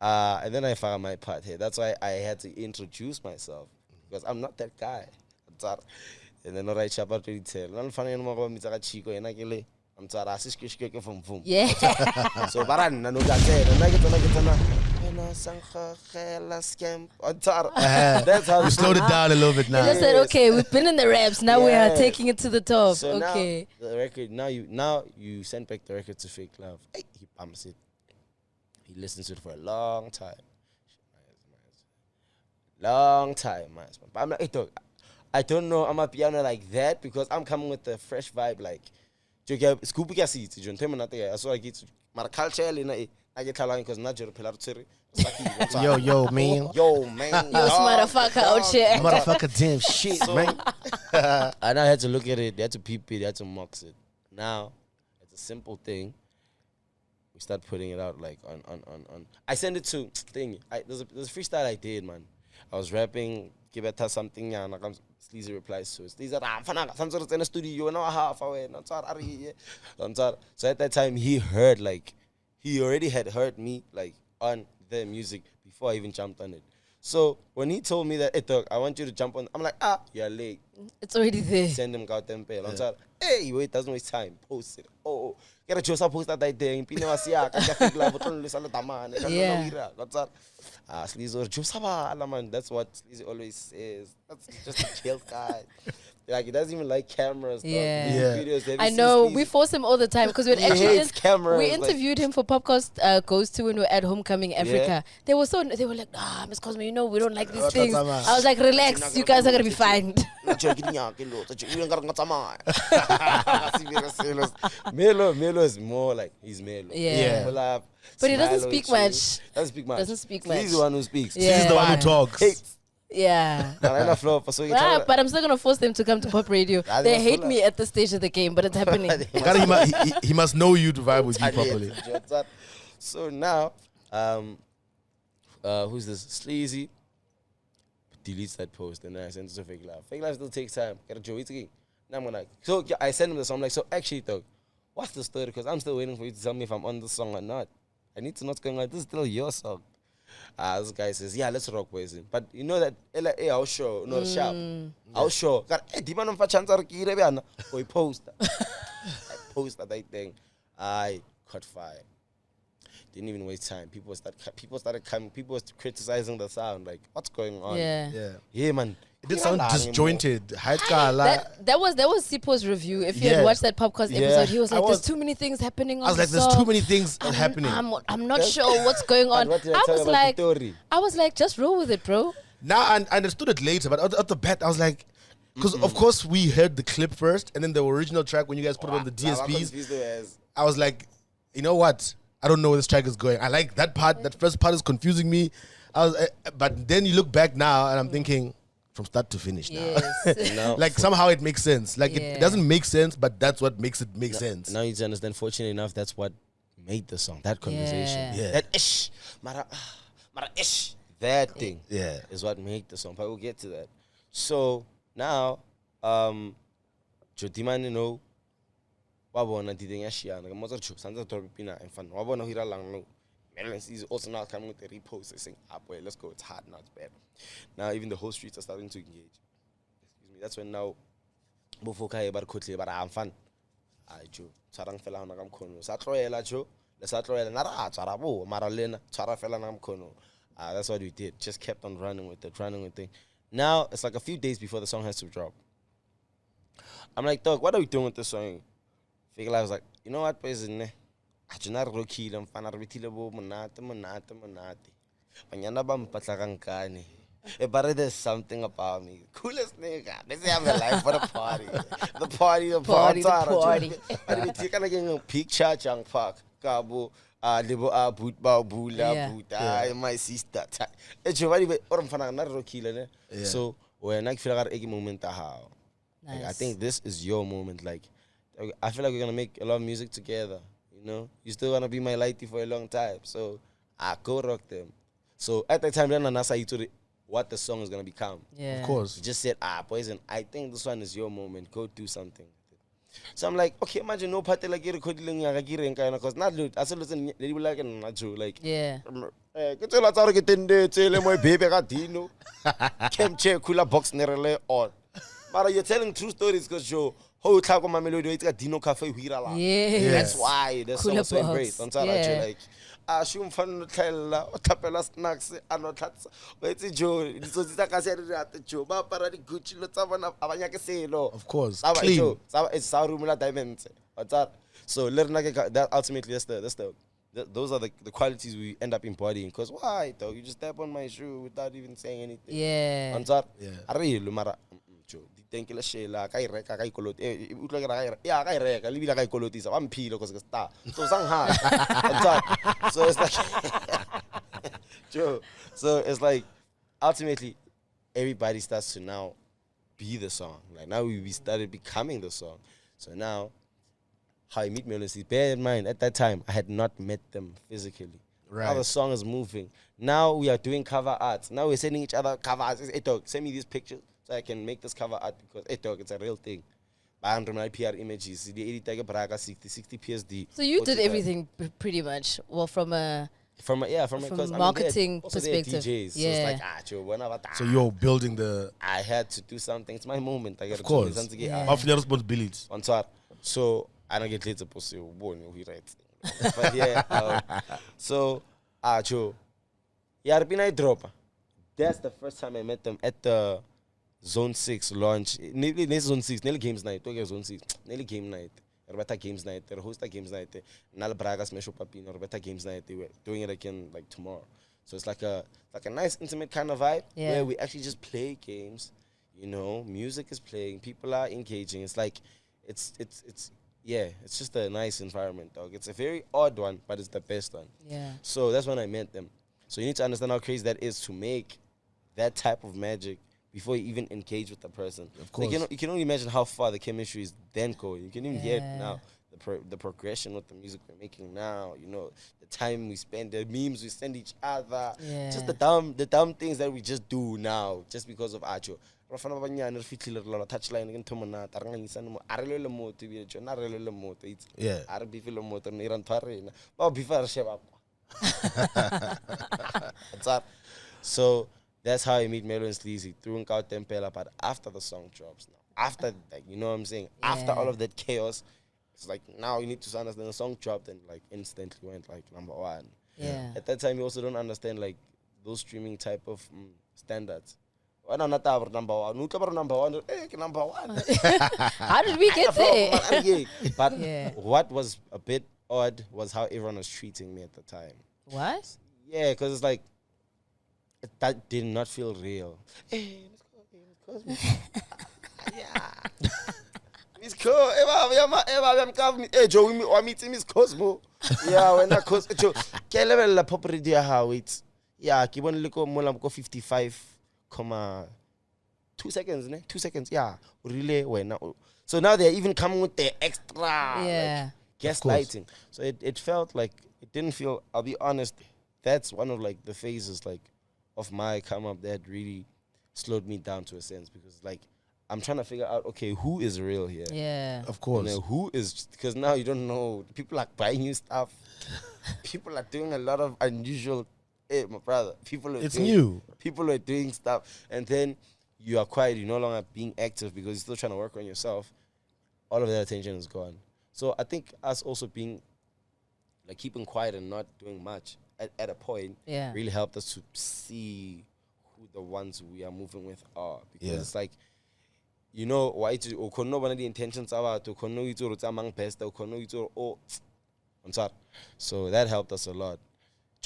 And then I found my part here. That's why I had to introduce myself because I'm not that guy. And then I chapa to tell. I'm funny no Chico and I get I'm sorry, from Vum. Yeah. So Baran, no that's how You slowed it down a little bit You now. just said, okay, we've been in the raps. Now we are taking it to the top. So okay. now the record. Now you send back the record to Fake Love. Hey, he pumps it. He listens to it for a long time. Long time, man. But I'm like, hey, dog, I don't know Amapiano like that because I'm coming with a fresh vibe. Like, Scoopy Cassie, John Tempela, I saw I get my culture, I get talent because not your pillar. Yo, man. Yo, man. Yo, motherfucker out here. Motherfucker, damn shit, man. And I had to look at it, they had to peep it, they had to mock it. Now, it's a simple thing. We start putting it out like on. I send it to thing. There's a freestyle I did, man. I was rapping, give it something, and like Sleazy replies to it. Sleazy, some sort of in the studio, an hour and a half away. So at that time, he already had heard me like on the music before I even jumped on it. So when he told me that, hey, dog, I want you to jump on, I'm like, you're late. It's already there. Send him out Tempela. Yeah. Hey, wait, doesn't waste time. Post it. Oh, get a Josa post that thing. Pine Masia, Fake Love, yeah. Sleazy or Josa, man. That's what Sleazy always says. That's just a chill guy. Like, he doesn't even like cameras. Yeah. Videos. I know. We force him all the time because we cameras, interviewed him for POPcast Goes To when we were at Homecoming Africa. They were like, Miss Cosmo, you know, we don't like these things. I was like, relax, you guys are going to be fine. Melo is more like, he's Melo. Yeah. But he doesn't speak much. Doesn't speak much. He's the one who speaks. Yeah. He's the one who talks. Yeah. But I'm still gonna force them to come to POPradio. They hate me at the stage of the game, but it's happening. he must know you to vibe with you properly. So now, who's this? Sleazy deletes that post and then I send it to Fake Love. Fake Love still takes time. Get a Joey again. Now I'm like, so I send him the song. I'm like, so actually, dog, what's the story? Because I'm still waiting for you to tell me if I'm on the song or not. I need to know what's going on. This is still your song. This guy says, yeah, let's rock with it. But you know that I'll show, not sharp. I'll show. We post. I post that thing. I caught fire. Didn't even waste time. People started coming. People was criticizing the sound. Like, what's going on? Yeah, man. It did sound disjointed. That was Sipo's review. If you had watched that POPcast episode, he was like, "There's too many things happening on the song." I was like, "There's too many things happening." I'm not sure what's going on. I was like, just roll with it, bro. Now I understood it later, but at the bat, I was like, because of course we heard the clip first, and then the original track when you guys put it on the DSPs. I was like, you know what? I don't know where this track is going. I like that part. That first part is confusing me. But then you look back now, and I'm thinking, from start to finish now. Yes. Now, Like somehow it makes sense. Like it doesn't make sense, but that's what makes it make sense. now you need to understand. Fortunately enough, that's what made the song. That conversation, Yeah. that ish, mara ish, that thing, Yeah. is what made the song. But we'll get to that. So now, Jotiman, you know, wabona didn't yashiana. The mother chops and the torpina and fun. Wabona hira lang no. Melons is also now coming with the reprocessing up. Well, let's go. It's hard now. It's bad. Now even the whole streets are starting to engage. Excuse me. That's when now, before I about quickly, but I'm fun. I Joe. Sarang fella on a kono. Satroela Joe. The Satroela Nara Sarabo Maralena Sarafella Nam Kono. That's what we did. Just kept on running with it. Now it's like a few days before the song has to drop. I'm like, dog, what are we doing with this song? Figure I was like, you know what, person? Ajunar Roki, I'm fan of Ritilabo, Monate. Panyana Bam Patlakankani. But there's something about me. Coolest nigga. They say I'm alive for the party. The party. I didn't take a picture, Chang Park, Cabo, Libo, Boot, Bula, my sister. It's already or I'm fan of another killer. So when I feel like a moment, how I think this is your moment. Like, I feel like we're gonna make a lot of music together. You know, you still wanna be my lighty for a long time, so I go rock them. So at that time, then Anasa he told what the song is gonna become. Yeah. Of course. He just said, Poison, I think this one is your moment. Go do something. So I'm like, okay, imagine no party like you're because not loot. I said, listen, they will like it, like, Yeah. Get to la target in there, tell them my baby got Dino. Came check cooler box nearly on. But you're telling true stories because you whole talk on my melody, it's got Dino Cafe here. Yes. That's why the song is so great. On top Yeah. like, shoot fun to tell, Tempela snacks, and not that. It's a Joe, so it's like I said, Joe, but the Gucci, let's have an Avanyaka say, no. Of course. Clean. Clean. It's Sarumula diamonds. What's that? So, that ultimately, those are the qualities we end up embodying. Because why, though? You just tap on my shoe without even saying anything. Yeah. On top, Yeah. I really, Lumara. Thank you, Sheila. I colot. Yeah, I reka. Leave like I colot is. I'm peel because star. So somehow, so it's like, Joe. So it's like, ultimately, everybody starts to now be the song. Like now we started becoming the song. So now, how I meet Melons. Bear in mind, at that time I had not met them physically. Right. Now the song is moving. Now we are doing cover arts. Now we're sending each other cover arts. Hey, dog, send me these pictures so I can make this cover art because, hey, dog, it's a real thing. I am my PR images. The 80 Braga 60 PSD. So you did everything pretty much. Well, from a marketing perspective. DJs. Yeah. So it's like, So you're building the. I had to do something. It's my moment. I got to Of course. do something. Yeah. Of your responsibilities. On top. So I don't get later possible. We write. But yeah. So Joe. Yeah, drop. That's the first time I met them at the Zone 6 launch. Nearly Zone 6, nearly games night. Okay, Zone 6, nearly game night. Roberta games night. They host a games night. Nal Braga smash up in Roberta games night. They were doing it again like tomorrow. So it's like a nice intimate kind of vibe where we actually just play games. You know, music is playing, people are engaging. It's like it's just a nice environment, dog. It's a very odd one, but it's the best one. Yeah. So that's when I met them. So you need to understand how crazy that is to make that type of magic before you even engage with the person. Of course. Like, you can only imagine how far the chemistry is then going. You can even hear it now. The progression with the music we're making now, you know, the time we spend, the memes we send each other, just the dumb things that we just do now, just because of Acho. So that's how I meet Melo and Sleazy through Nkao Tempela, but after the song drops now. After that, you know what I'm saying? After all of that chaos, it's like now you need to understand the song dropped and like instantly went like number one. Yeah. At that time you also don't understand like those streaming type of standards. Why not number one? Number one. Number one. How did we get there? But what was a bit odd was how everyone was treating me at the time. What? Yeah, because it's like that did not feel real. Hey, yeah. Miss Cosmo. Hey, Joe, we meet Miss Cosmo. Yeah, when I Cosmo. Joe, can level la POPradio how it's. yeah, ke bone le ko mola ko 55.2 seconds, ne? 2 seconds, yeah. Really, so now they're even coming with the extra like, gaslighting. So it felt like, it didn't feel, I'll be honest, that's one of like the phases like of my come up that really slowed me down to a sense, because like I'm trying to figure out, okay, who is real here? Yeah. Of course. You know, who is, because now you don't know. People are buying you stuff. People are doing a lot of unusual, my brother. It's new. People are doing stuff. And then you are quiet. You're no longer being active because you're still trying to work on yourself. All of that attention is gone. So I think us also being, like, keeping quiet and not doing much at a point really helped us to see who the ones we are moving with are. Because it's like, you know, why to one of the intentions about to best, so that helped us a lot.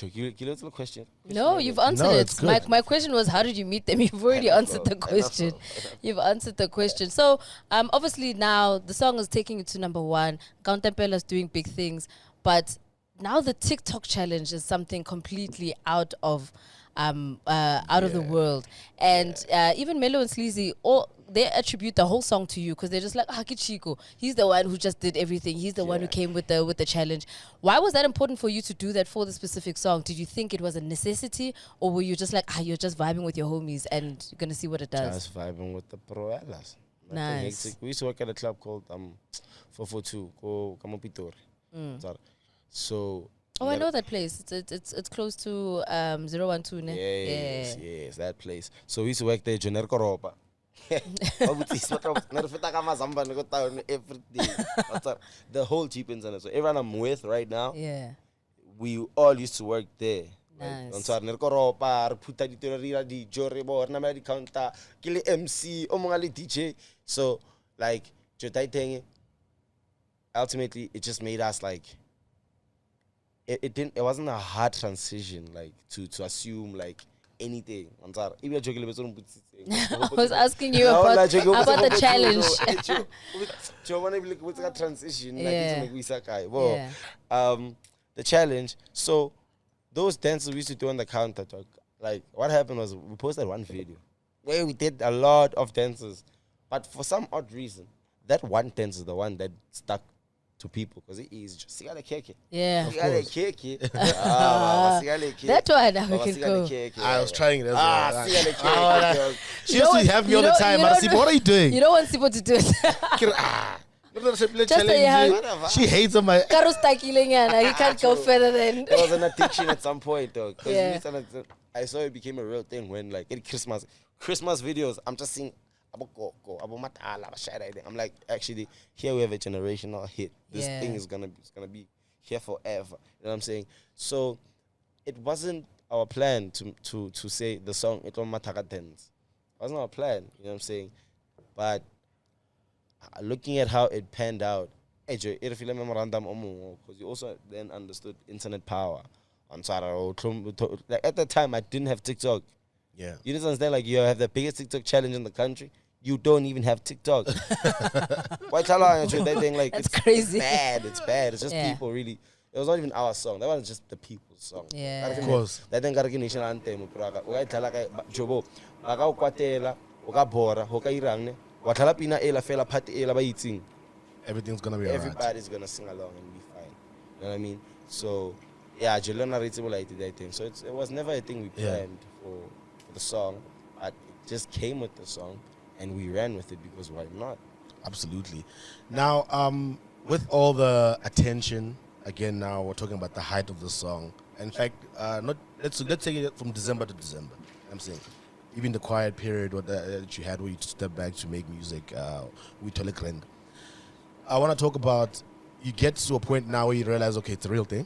Little question. No, you've answered it. My question was, how did you meet them? You've already answered the question. You've answered the question. So, obviously now the song is taking you to number 1. Tempela is doing big things, but now the TikTok challenge is something completely out of the world. And even Melo and Sleazy, they attribute the whole song to you, because they're just like, Kichiko, he's the one who just did everything. He's the one who came with the challenge. Why was that important for you to do that for the specific song? Did you think it was a necessity, or were you just like, you're just vibing with your homies and you're going to see what it does? Just vibing with the proelas. Nice. We used to work at a club called 442, Amapiano. So... Oh, I know that place. It's close to 012, ne? Yes, that place. So we used to work there, the whole Jeep and so everyone I'm with right now, we all used to work there. Nice. DJ. So like ultimately it just made us like, it wasn't a hard transition like to assume like anything. I'm sorry. I was asking you about the challenge. The challenge. So those dances we used to do on the counter, like what happened was we posted one video where we did a lot of dances, but for some odd reason, that one dance is the one that stuck to people, because it is just sigale keke. Yeah. Sigale keke. That one we can go. I was trying it as well. Sigale keke. She used to have me all the time. What are you doing? You don't want people to do it. She hates on my. He can't go further than. It was an addiction at some point, though. Because I saw it became a real thing when, like, in Christmas videos, I'm just seeing. I'm like, actually, here we have a generational hit. This thing is gonna be here forever. You know what I'm saying? So it wasn't our plan to say the song it on Mataka dance. It wasn't our plan, you know what I'm saying? But looking at how it panned out, because you also then understood internet power. I'm sorry, like at that time I didn't have TikTok. Yeah. You just understand, like, you have the biggest TikTok challenge in the country. You don't even have TikTok. Why tell her that thing, like, it's crazy. It's bad. It's just people really. It was not even our song. That was just the people's song. Yeah. Of course. That then got a national anthem. Jobo. Aga kwatela, oga bora, hoka irangne. Watala pina ela fela party ela ba eating. Everything's gonna be alright. Everybody's gonna sing along and be fine. You know what I mean? So yeah, Jelena Ritable I did that thing. So it was never a thing we planned for the song. But it just came with the song and we ran with it, because why not? Absolutely. Now, with all the attention, again, now we're talking about the height of the song. In fact, let's take it from December to December. I'm saying, even the quiet period that you had where you step back to make music, we totally cleaned. I want to talk about, you get to a point now where you realize, okay, it's a real thing.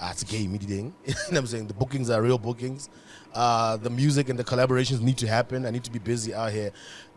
It's a game, you know what I'm saying? The bookings are real bookings. The music and the collaborations need to happen. I need to be busy out here.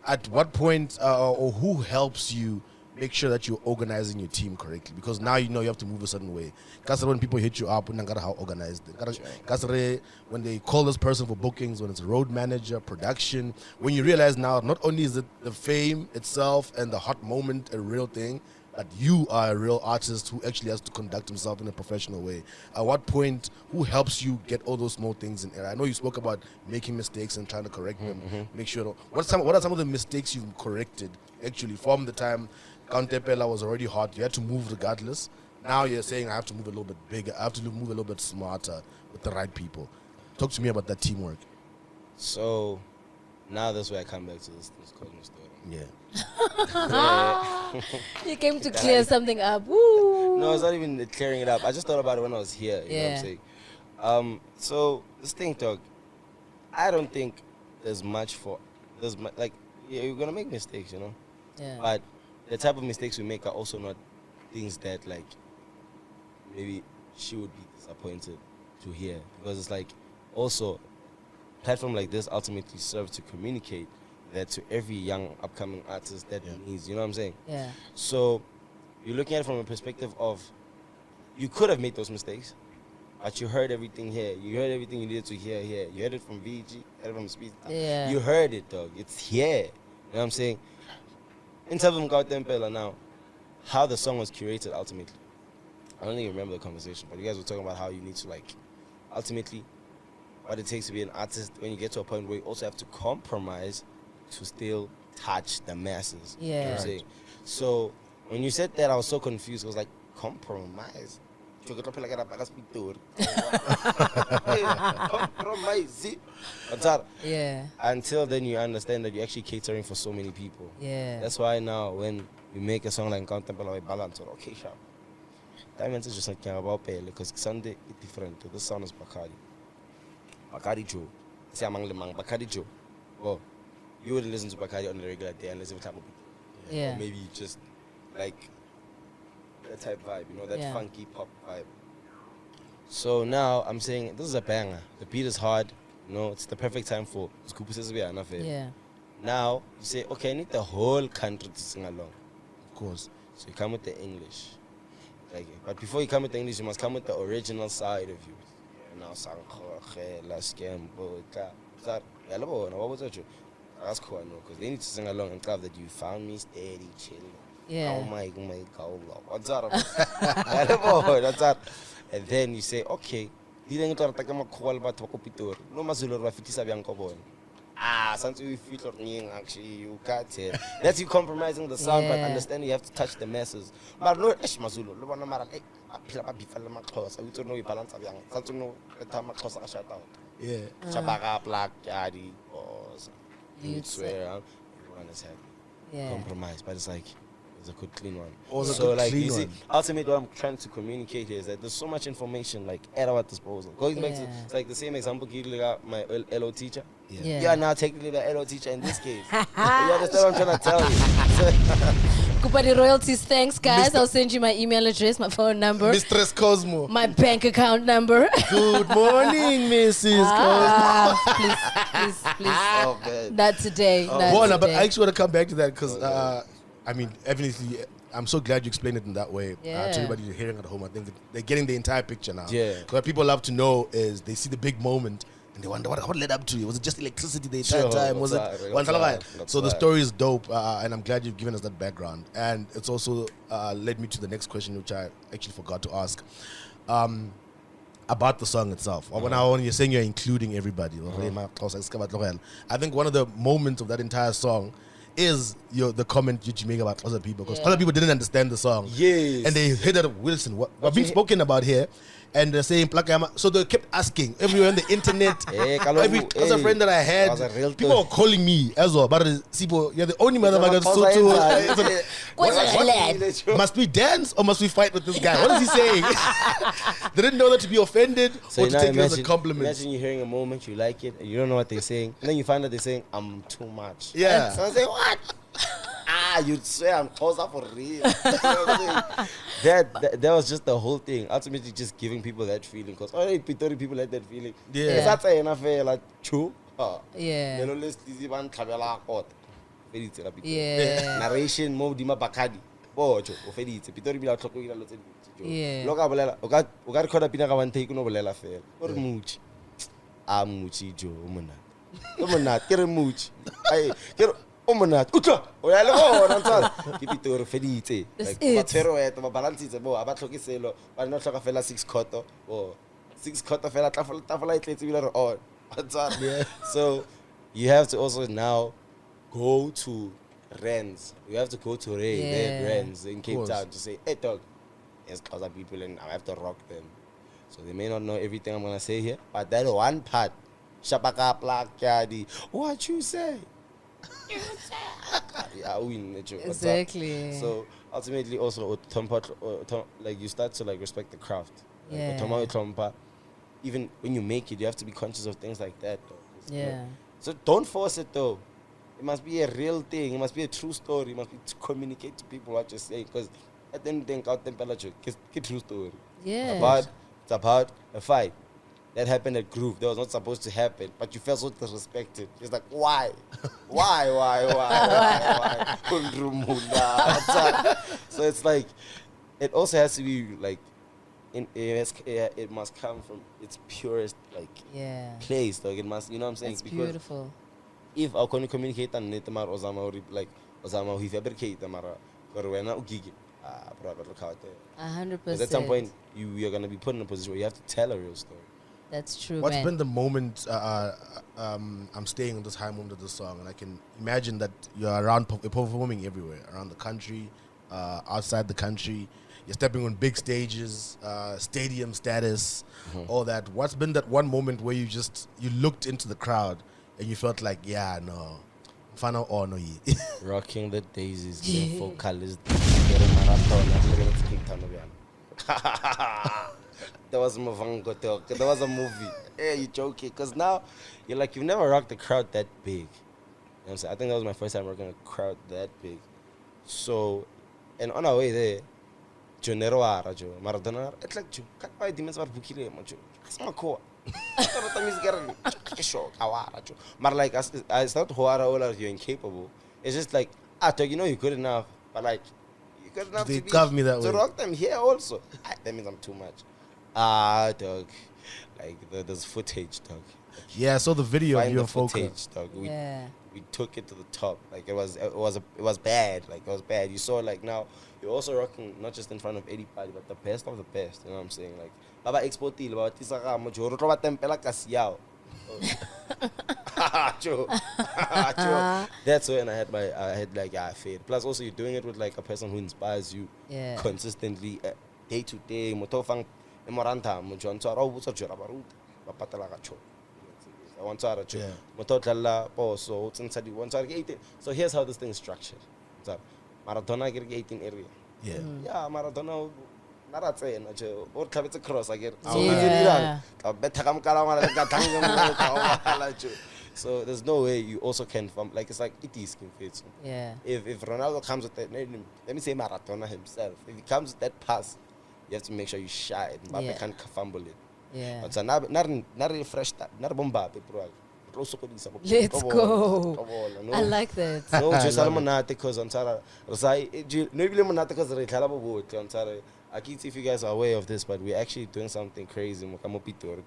At what point, or who helps you make sure that you're organizing your team correctly? Because now you know you have to move a certain way. Because when people hit you up, how organized it. When they call this person for bookings, when it's a road manager, production, when you realize now not only is it the fame itself and the hot moment a real thing, that you are a real artist who actually has to conduct himself in a professional way. At what point, who helps you get all those small things in error? I know you spoke about making mistakes and trying to correct them. Make sure. What are some of the mistakes you've corrected actually from the time Tempela was already hot? You had to move regardless. Now you're saying I have to move a little bit bigger. I have to move a little bit smarter with the right people. Talk to me about that teamwork. So now that's where I come back to this Cosmo story. Yeah. You came to clear something up. Woo. No, it's not even clearing it up. I just thought about it when I was here. You know what I'm saying? So this thing, dog, I don't think there's much like, yeah, you're gonna make mistakes, you know. Yeah. But the type of mistakes we make are also not things that, like, maybe she would be disappointed to hear, because it's like, also, platform like this ultimately serves to communicate that to every young upcoming artist that needs, you know what I'm saying? Yeah. So you're looking at it from a perspective of, you could have made those mistakes, but you heard everything here. You heard everything you needed to hear here. You heard it from VG, you heard it from Speed. Yeah. You heard it, dog. It's here. You know what I'm saying? In terms of Nkao Tempela now, how the song was curated ultimately. I don't even remember the conversation, but you guys were talking about how you need to, like, ultimately, what it takes to be an artist when you get to a point where you also have to compromise to still touch the masses. Yeah. You know what I'm saying? So when you said that, I was so confused. I was like, compromise? Compromise. Yeah. Until then, you understand that you're actually catering for so many people. Yeah. That's why now, when you make a song like Nkao Tempela, we balance it. Okay, sharp. That means it's just like about Pele, because Sunday is different. This sound is Bacardi. Bacardi Joe. Say among the man, Bacardi Joe. Oh, you would listen to Bacardi on a regular day unless it would happen. Yeah. Or maybe just like that type vibe, you know, that funky pop vibe. So now I'm saying this is a banger. The beat is hard, you know, it's the perfect time for Yeah. Now you say, okay, I need the whole country to sing along. Of course. So you come with the English. Like, but before you come with the English, you must come with the original side of you. Now, what was that? That's cool, I know, because they need to sing along and club that you found me steady, chilling. Yeah. Oh my God, what's up? That's up. And then you say, okay, no something we feel actually you can't tell. That's you compromising the sound, but understand you have to touch the masses. But no, Mazulu, Yeah. Shabaga, Black, Yadi, you swear, everyone is happy. Yeah. Compromise, but it's like, it's a good clean one. Also So good like, clean you see, one. ultimately what I'm trying to communicate here is that there's so much information like at our disposal. Going back to, Yeah. it's like the same example, my LO teacher. Yeah. You are now technically the LO teacher in this case. You understand what I'm trying to tell you? Kupari royalties, thanks guys. I'll send you my email address, my phone number, Mistress Cosmo. my bank account number. Good morning, Mrs. Please. Oh, man. Not today. Not But today. I actually want to come back to that because, I mean, evidently, I'm so glad you explained it in that way. Yeah. To everybody hearing at home, I think that they're getting the entire picture now. Yeah. What people love to know is they see the big moment and they wonder what led up to it. Was it just electricity the entire Sure, time? Was it one that's So the right. story is dope, and I'm glad you've given us that background. And it's also led me to the next question, which I actually forgot to ask. About the song itself. When you're saying you're including everybody, I think one of the moments of that entire song is the comment that you make about other people, because other people didn't understand the song. Yes. And they heard that Wilson, what being spoken about here, and they're saying Plakayama. So they kept asking everywhere on the internet. Every other friend that I had, was a real people were calling me as well. But Sipo, you're the only motherfucker. What must we dance or must we fight with this guy? What is he saying? They didn't know that to be offended So or to now take it as a compliment. Imagine you're hearing a moment, you like it, and you don't know what they're saying. And then you find out they're saying, I'm too much. Yeah. So I say, what? You'd swear I'm closer for real. You know what I'm saying? that was just the whole thing. Ultimately, just giving people that feeling. Because already people had that feeling. Yeah. That's enough, like, true. Yeah. Yeah. Narration, mo dima bakadi. Bojo, ofeditse. Pitori bila tlhoko ila lotse di. Yeah. Loka bolela, o ka recorda pina ka one take no bolela fela. O re muchi. A muchi jo mona. O mona, ke re muchi. Ai, ke re monate utlwa o ya le bona ntse ke pitori feditse That's like it. ba tshwere weta ba balantse bo aba tlhoke selo ba no tlhoka fela 6 quarter or 6 quarter fela tafola e tletse bile re on Yeah. so you have to also now go to Rens. You have to go to their Rens in Cape course. Town to say, hey dog, there's other people and I have to rock them. So they may not know everything I'm gonna say here, but that one part, Shabaka Black Yadi, what you say? Yeah, I win. Exactly. So ultimately, also, like you start to like respect the craft. Like, Yeah. even when you make it, you have to be conscious of things like that. Though. Yeah. So don't force it though. It must be a real thing. It must be a true story. It must be to communicate to people what you're saying. Because at the end of the day, Nkao Tempela it's a true story. Yeah. It's about a fight that happened at Groove. That was not supposed to happen, but you felt so disrespected. It's like, why? Why? So it's like, it also has to be like, it must come from its purest like place. Like it must, you know what I'm saying? It's because beautiful. if I can communicate and net mar ozama like ozama we fabricate mara gore wena o gigi bro I look out there 100%. at some point you're going to be put in a position where you have to tell a real story. That's true. What's man. been the moment I'm staying on this high moment of the song, and I can imagine that you're around you're performing everywhere around the country, outside the country. You're stepping on big stages, stadium status, all that. What's been that one moment where you looked into the crowd and you felt like, yeah, no, final honor ye. Rocking the daisies, Yeah. full colors. That was Mavango talk. That was a movie. Yeah, you joking? Because now you're like you've never rocked a crowd that big. You know what I'm saying? I think that was my first time rocking a crowd that big. So, and on our way there, Jonero Arajo, Maradona, it's like Joe. Can't buy demons about Bukile, Macho. That's my core. But like, it's not who you're incapable. It's just like, dog, you know you're good enough, but like, you're good enough They carve me that to way. rock them here also. That means I'm too much. Dog, like there's footage, dog. Yeah, I saw the video of Find your the focus. footage, dog. Yeah. We took it to the top. Like it was bad. Like it was bad. You saw like now you're also rocking not just in front of 80 party, but the best of the best. You know what I'm saying? Like Baba Exportil, Baba Tisaka, Mojo, Roba Tempela Casiao. That's when I had like fade. Plus also you're doing it with like a person who inspires you consistently day to day. Motofang Emoranta, Mojo Antaro, Busa Jorabaruta, Bapatala Gacho. So here's how this thing is structured. Maradona get 18 area. Yeah. Yeah, Maradona or it's a cross again. So there's no way you also can like it's like it is fits. Yeah. If Ronaldo comes with that, let me say Maradona himself. If he comes with that pass, you have to make sure you shine. Mbappe can't fumble it. Yeah. But not refresh that. Not Mbappe, bro. Let's go. I like that. No, just Salamonate because on Tara. No, even Monate because they tell about on Tara. I can't see if you guys are aware of this, but we're actually doing something crazy. Pitor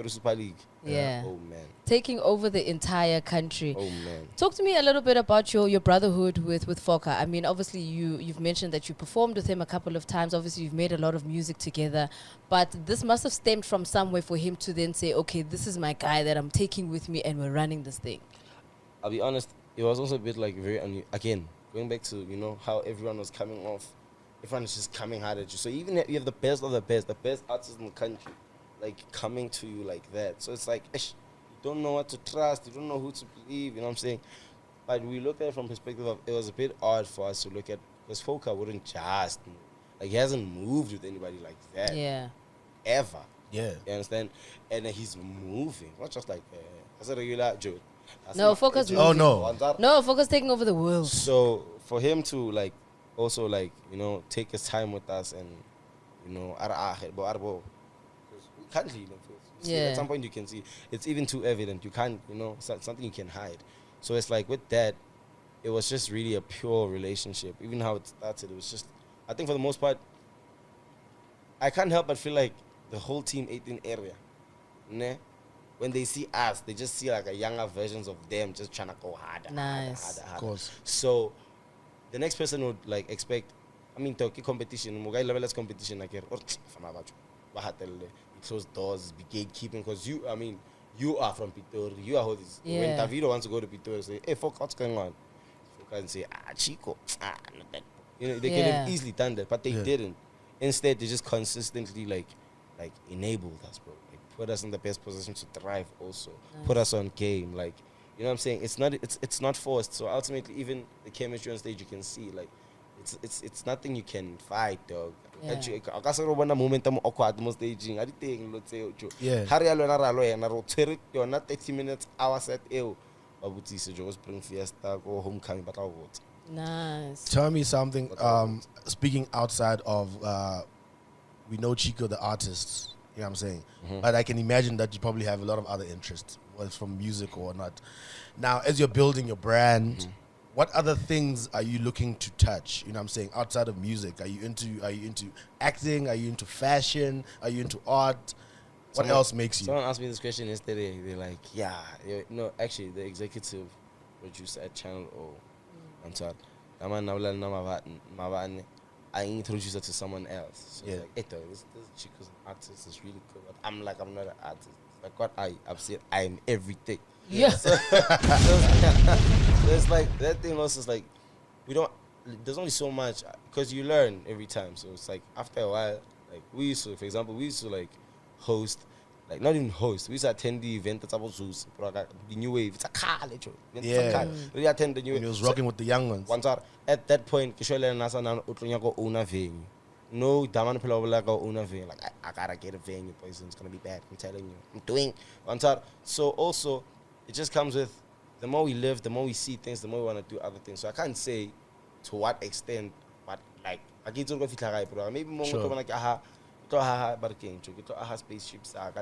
Super League. Yeah. Oh man. Taking over the entire country. Oh man. Talk to me a little bit about your brotherhood with Foka. I mean, obviously you've mentioned that you performed with him a couple of times. Obviously you've made a lot of music together, but this must have stemmed from somewhere for him to then say, okay, this is my guy that I'm taking with me and we're running this thing. I'll be honest, it was also a bit like very again, going back to, how everyone was coming off. Everyone is just coming hard at you. So even if you have the best of the best artists in the country, like coming to you like that. So it's like, you don't know what to trust, you don't know who to believe, you know what I'm saying? But we looked at it from perspective of, it was a bit odd for us to look at, because Foka wouldn't just move. Like he hasn't moved with anybody like that. Yeah. Ever. Yeah. You understand? And he's moving. Not just like, as a regular Joe. No, Foka's moving. Oh, no. No, Foka's taking over the world. So for him to like, also like, take his time with us and, because we can't leave him. Yeah. At some point you can see, it's even too evident. You can't, something you can hide. So it's like with that, it was just really a pure relationship. Even how it started, it was just, I think for the most part, I can't help but feel like the whole team 18 area, when they see us, they just see like a younger versions of them just trying to go harder. Nice. Harder. Of course. So the next person would like expect, I mean, talk competition, level competition, like, close doors, be gatekeeping, because you are from Pitor, you are who this. When Davido wants to go to Pitor, say, hey, fuck, what's going on? Folk can say, Chico, not that. You know, they could have easily done that, but they didn't. Instead, they just consistently like enabled us, bro. Like put us in the best position to thrive. Also, put us on game. Like, you know what I'm saying? It's not forced. So ultimately, even the chemistry on stage, you can see like it's nothing you can fight, dog. Actually, I can't say moment I'm awkward most staging. I think let's say, Harry alone 30 minutes, hours at ew. Babuti so just bring fiesta, go homecoming, but I'll vote. Nice. Tell me something. Speaking outside of, we know Chico the artist. You know what I'm saying? But I can imagine that you probably have a lot of other interests, whether it's from music or not. Now, as you're building your brand, what other things are you looking to touch? You know what I'm saying? Outside of music, are you into acting? Are you into fashion? Are you into art? What else makes you? Someone asked me this question yesterday. They're like, no, actually, the executive producer at Channel O, I introduced her to someone else. So like, hey, this Chico's an artist. It's really cool. But I'm not an artist. Like, what are you? I've said I'm everything. Yeah. So it's like that thing also is like there's only so much because you learn every time. So it's like after a while, like we used to like host, like not even host. We used to attend the event that's about Zeus, the new wave. It's a car, we attend the new wave. He was rocking with the young ones. Once at that point, own a venue. No, Daman Pelobla go own a venue. Like I gotta get a venue, boys. It's gonna be bad. I'm telling you, I'm doing. So also, it just comes with the more we live, the more we see things, the more we want to do other things. So I can't say to what extent, but like I get to go maybe more like barking, spaceships. I'm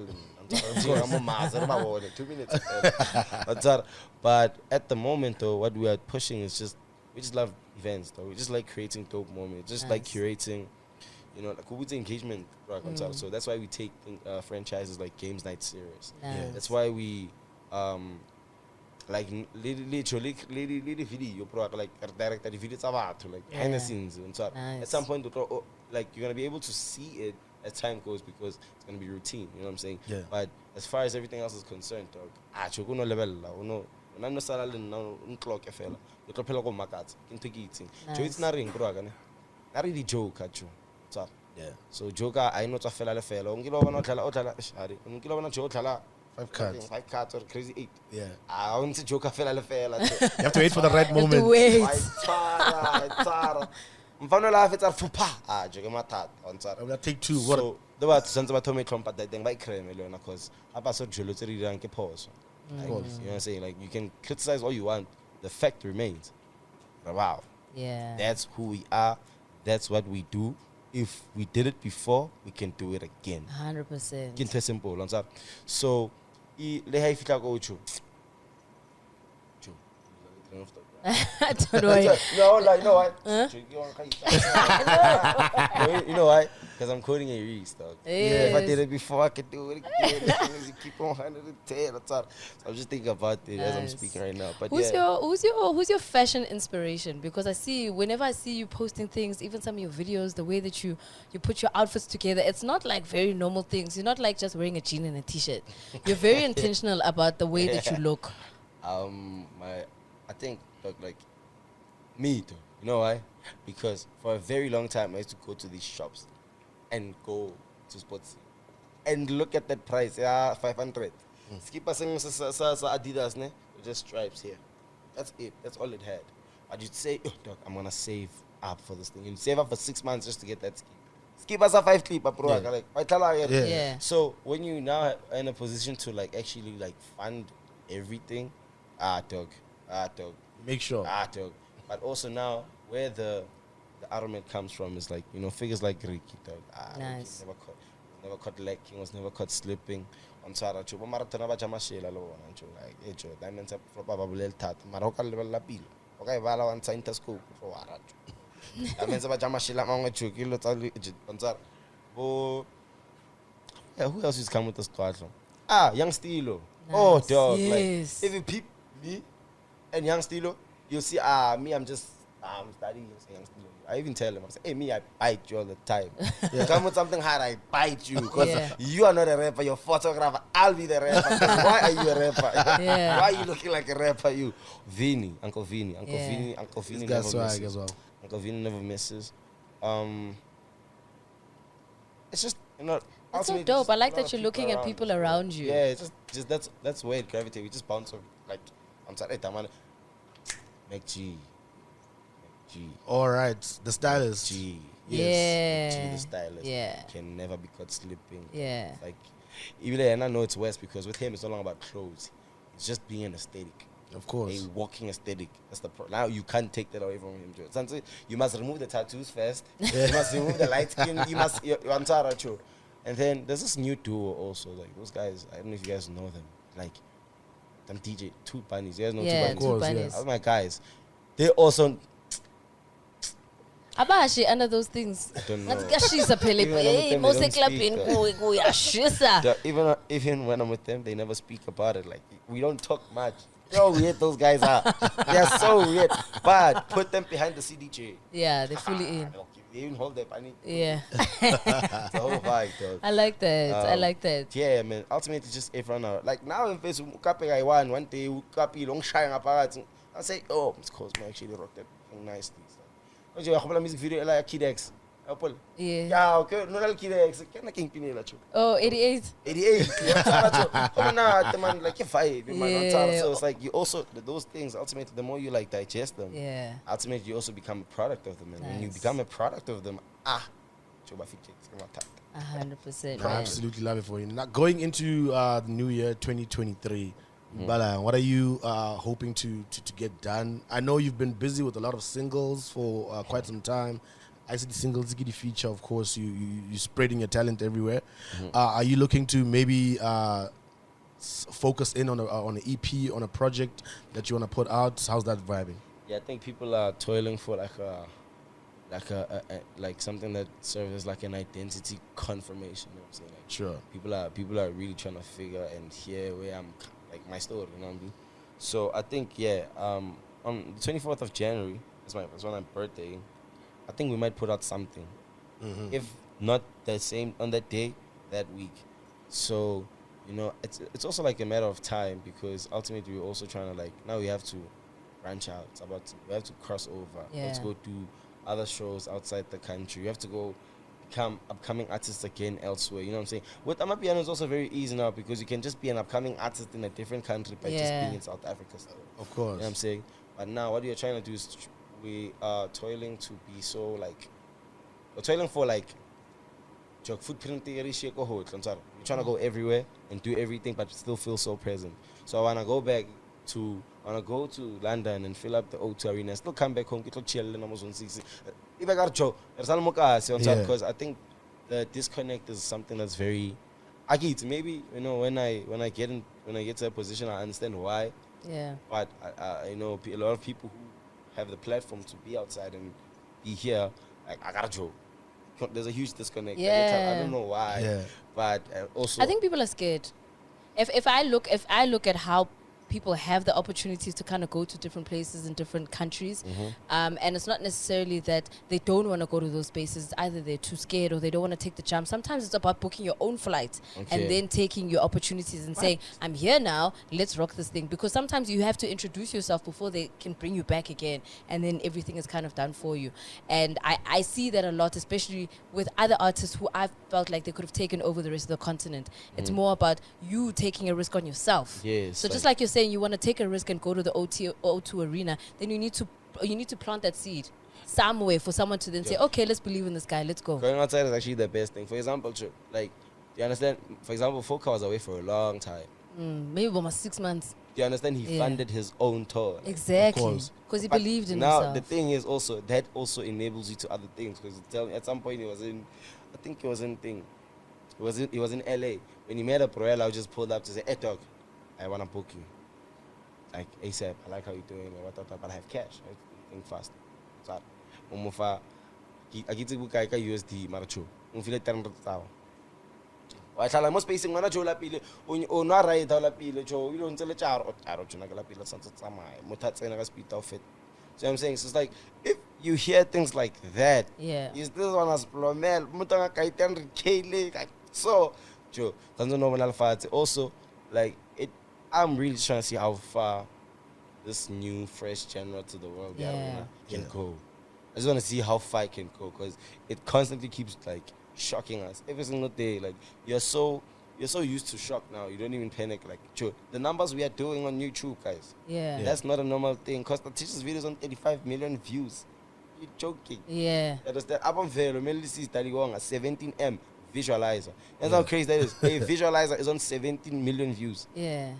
a master. 2 minutes. But at the moment, though, what we are pushing is we just love events, though. We just like creating dope moments, just like curating, like who's engagement. So that's why we take franchises like Games Night serious. That's why we like literally video like direct the video like behind the scenes and so at some point like you're gonna be able to see it as time goes because it's gonna be routine, you know what I'm saying? But as far as everything else is concerned, dog, level no salary no clock fella you can go market into eating it's not ring bro not really joke at you so joke I know to fella ngilo bana othala shari ngilo bana joke thala 5 cards or crazy 8. Yeah. I want to joke fella. You have to wait for the right moment. Mfano laugh it's fupa. Joke matat on sir. I'm gonna take 2. So the what since about to make trumpet that thing by creme because abaso jolo tiri rank pause. You know what I'm saying? Like you can criticize all you want. The fact remains. Wow. Yeah. That's who we are. That's what we do. If we did it before, we can do it again. 100%. It's simple. So go Don't worry. No, like, you know what? You know why? Because I'm quoting a Reese, dog. Yes. If I did it before, I could do it again. You keep on 110. So I'm just thinking about it as I'm speaking right now. But who's your fashion inspiration? Because whenever I see you posting things, even some of your videos, the way that you put your outfits together, it's not like very normal things. You're not like just wearing a jean and a t-shirt. You're very intentional about the way that you look. I think like me too. You know why? Because for a very long time I used to go to these shops and go to sports and look at that price. 500. Skipper Adidas ne? Just stripes here. That's it. That's all it had. But you'd say, oh, dog, I'm gonna save up for this thing. You'd save up for 6 months just to get that skip. Skipper's a 5 clip, bro. Yeah. So when you now are in a position to like actually like fund everything, dog. Make sure. Dog. But also now, where the argument comes from is like, figures like Ricky, dog. Nice. Ricky never caught lacking, was never caught slipping. On Sarah, Chuba Maratona Bajamashela, like, diamonds up for Babel Tat, Maroka level la pila. Okay, Vala and Santa School for Warat. Diamonds of Bajamashela, Manga Chukil, on Sarah. Oh, yeah, who else is coming with the squad from? Young Stilo. Oh, Nice. dog. Yes. Like, if you peep me and Young Stilo, you'll see, me, I'm studying Young Stilo. I even tell him, I say, hey, me, I bite you all the time. You come with something hard, I bite you. Because you are not a rapper, you're a photographer. I'll be the rapper. Why are you a rapper? Yeah. Why are you looking like a rapper, you? Vinny, Uncle Vinny. Uncle Vinny never misses. As well. Uncle Vinny never misses. It's just, It's so dope. I like that you're looking at people around you. Yeah, it's just that's where it gravitates. We just bounce off, like, I'm sorry, Make G. All right, the stylist. G. Yeah. Yes. G, the stylist. Yeah. Can never be caught slipping. Yeah. It's like, even there, and I know it's West because with him, it's no longer about clothes. It's just being an aesthetic. Of course. A walking aesthetic. That's the now you can't take that away from him, Joe. Sometimes you must remove the tattoos first. You must remove the light skin. You must and then there's this new duo also. Like those guys, I don't know if you guys know them. Like them DJ Two Bunnies. You guys know Yeah, Two Bunnies? Two Bunnies. Those my guys. They also Abashi under those things. I don't know. Ngashisa phela. Hey, mose clubbing kuyashisa. Even when I'm with them, they never speak about it. Like we don't talk much. You know how weird those guys are. They're so weird. But put them behind the CDJ. Yeah, they're fully in. They even hold their money. Yeah. It's the whole vibe, dog. I like that. I like that. Yeah, man. Ultimately, just everyone out. Like now in Facebook, one day, long shine apart. I say, oh, it's cause man actually rocked that thing nicely. So, I have a music video like Kid X. Yeah. Yeah, okay. No, like Kid X. Can I keep it? Oh, 88. 88. Man, like you fight. Yeah. So it's like you also those things. Ultimately, the more you like digest them, Yeah. ultimately you also become a product of them. And when you Nice. become a product of them, 100%. I absolutely love it for you. Now, going into the new year, 2023, Bala, what are you hoping to get done? I know you've been busy with a lot of singles for quite some time. I see the singles, the feature, of course. You're spreading your talent everywhere. Are you looking to maybe focus in on an EP, on a project that you want to put out? How's that vibing? Yeah, I think people are toiling for like something that serves as like an identity confirmation. You know what I'm saying? Like Sure. People are really trying to figure and hear where I'm, like my story. You know what I mean? So I think on the 24th of January, that's when I'm birthday. I think we might put out something, if not the same on that day, that week. So it's also like a matter of time because ultimately we're also trying to like now we have to branch out. We have to cross over. Yeah. Let's go do other shows outside the country. We have to go become upcoming artists again elsewhere. You know what I'm saying? With Amapiano, it's also very easy now because you can just be an upcoming artist in a different country by just being in South Africa still. Of course. You know what I'm saying? But now what we are trying to do is we are toiling to be so like we're toiling for like your footprint. We're trying to go everywhere and do everything but still feel so present. So I wanna go to London and fill up the O2 arena, still come back home, get to chill and almost on 60. Because I think the disconnect is something that's very maybe when I get to a position I understand why. Yeah. But I know a lot of people who have the platform to be outside and be here, like I gotta joke. There's a huge disconnect. Yeah. I don't know why. Yeah. But also I think people are scared. If I look at how people have the opportunities to kind of go to different places in different countries, and it's not necessarily that they don't want to go to those spaces. It's either they're too scared or they don't want to take the jump. Sometimes it's about booking your own flight and then taking your opportunities and saying, I'm here now, let's rock this thing. Because sometimes you have to introduce yourself before they can bring you back again, and then everything is kind of done for you. And I see that a lot, especially with other artists who I've felt like they could have taken over the rest of the continent. It's more about you taking a risk on yourself. Yes, So just like you're saying, you want to take a risk and go to the O2 arena, then you need to plant that seed somewhere for someone to then say, okay, let's believe in this guy, let's go. Going outside is actually the best thing. For example, like, do you understand? For example, Foka was away for a long time. Maybe almost 6 months. Do you understand? He funded his own tour. Like, Exactly. Because he believed in now, himself. the thing is also, that also enables you to other things. Because at some point he was in LA. When he met a Proel, I just pulled up to say, hey, dog, I want to book you. Like ASAP, I like how you're doing it, but I have cash. Right? Think fast. So, I get to book USD, Maracho. wa tlala mo spacing ngwana jo la pile o no right la pile jo ile o ntse le tjaro jona ka la pile sa tsamaya motho a tsena ka speed of it. So I'm saying, so it's like if you hear things like that, is this one as plomel motho nga ka 100K like so jo tsanzo no bona lefatshe. Also like it, I'm really trying to see how far this new fresh genre to the world can go. I just want to see how far it can go because it constantly keeps like shocking us every single day. Like you're so used to shock now, you don't even panic. Like the numbers we are doing on YouTube, guys, that's not a normal thing. Because the teacher's videos on 85 million views. You're joking. Understand? Upon very mainly see that you want a 17M visualizer. That's how crazy that is. A visualizer is on 17 million views.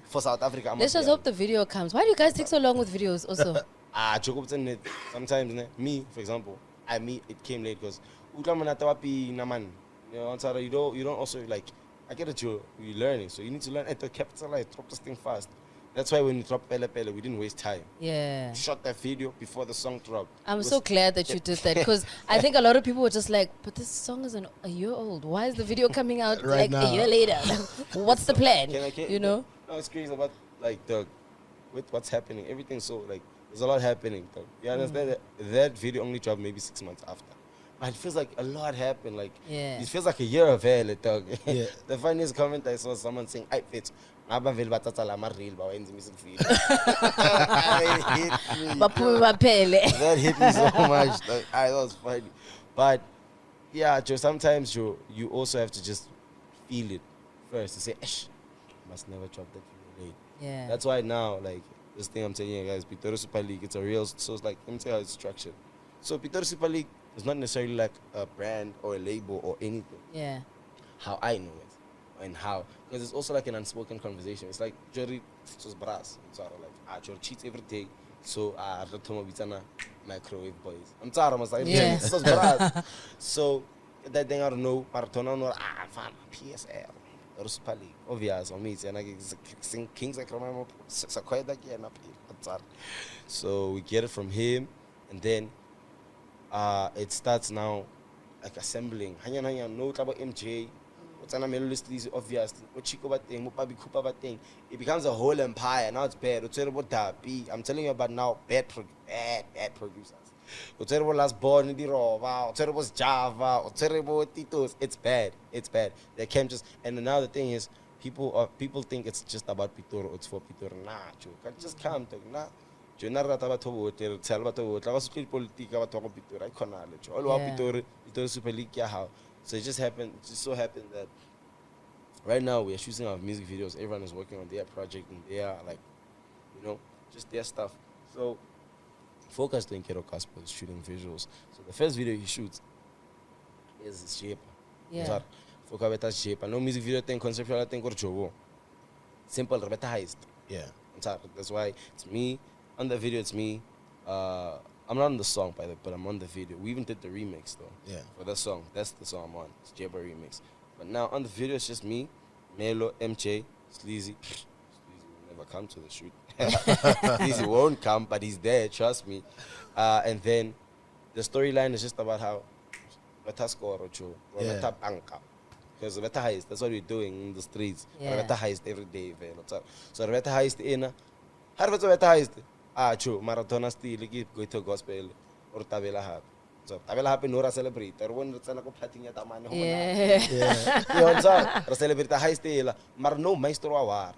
For South Africa. Let's just hope the video comes. Why do you guys take so long with videos also? Sometimes me, for example, it came late because you don't also like, I get it, you're learning, so you need to learn and to capitalize, drop this thing fast. That's why when you dropped Pele Pele, we didn't waste time. We shot that video before the song dropped. I'm so glad that you did that because I think a lot of people were just like, but this song is a year old. Why is the video coming out right like now? a year later? What's the plan? You know? No, it's crazy about like with what's happening. Everything's so like, there's a lot happening. Though. You understand that video only dropped maybe 6 months after. But it feels like a lot happened. Like it feels like a year of hell. The funniest comment I saw, someone saying, "I fit." That hit me so much. Like, that was funny. But yeah, sometimes you also have to just feel it first to say, "Esh, must never drop that video late." That's why now, like this thing I'm telling you guys, Pretoria Super League, it's a real. So it's like, let me tell you how it's structured. So Pretoria Super League is not necessarily like a brand or a label or anything. How I know it and how, because it's also like an unspoken conversation. It's like Jory just brass. It's sort of like Jory cheats every day. So microwave boys. I'm sorry, I'm like so that thing I don't know. Maratona no PSL. Super League, obvious on me, and I Kings like so we get it from him, and then it starts now like assembling. No about MJ, what's an list is obvious. What Chico thing, Mupabi Kupa thing. It becomes a whole empire. Now it's bad. What's terrible Dabi. I'm telling you about now bad producers. What's terrible last born in the raw, wow, terrible Java, or terrible Titos. It's bad. They came just, and now the thing is, people think it's just about Pitoro, it's for Pitoro. Nah, you can just come to nah. You not about to tell about to I was politica about Pitoro. I can't all about Pitoro Super League. How? So it just so happened that right now we are shooting our music videos. Everyone is working on their project and they are like, just their stuff. So focused on Nkao Casper is shooting visuals. So the first video he shoots is shape. Focus better shape. No music video thing, conceptual thing or jobo. Simple better heist. That's why it's me. On the video it's me. I'm not on the song by the way, but I'm on the video. We even did the remix though. For that song. That's the song I'm on. It's Jeba remix. But now on the video it's just me, Melo, MJ, Sleazy. Sleazy will never come to the shoot. He won't come, but he's there, trust me. And then the storyline is just about how better score or better banka. Because better heist, that's what we're doing in the streets. Better heist every day. So better heist in how better heist? True, marathon still go to gospel or Tabela Hap. So Tabela Hap no celebrate. Or one that's not plating at a man. Celebrate the heist, Marno Maestro Awar.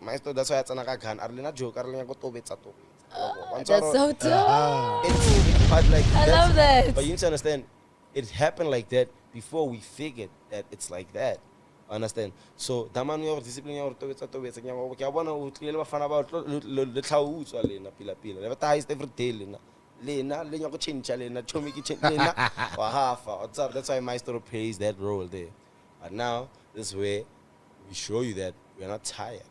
Maestro, that's why it's an Akakan. Arlena joke, Arlena go to Betsato. That's so dope. It's like I love that. But you need to understand, it happened like that before we figured that it's like that. Understand? So, Daman, we have discipline. I want to clearly about the house. Never ties every day. Lena, Lena, change, Lena, Chomiki, Lena, or half. That's why Maestro plays that role there. But now, this way, we show you that we're not tired.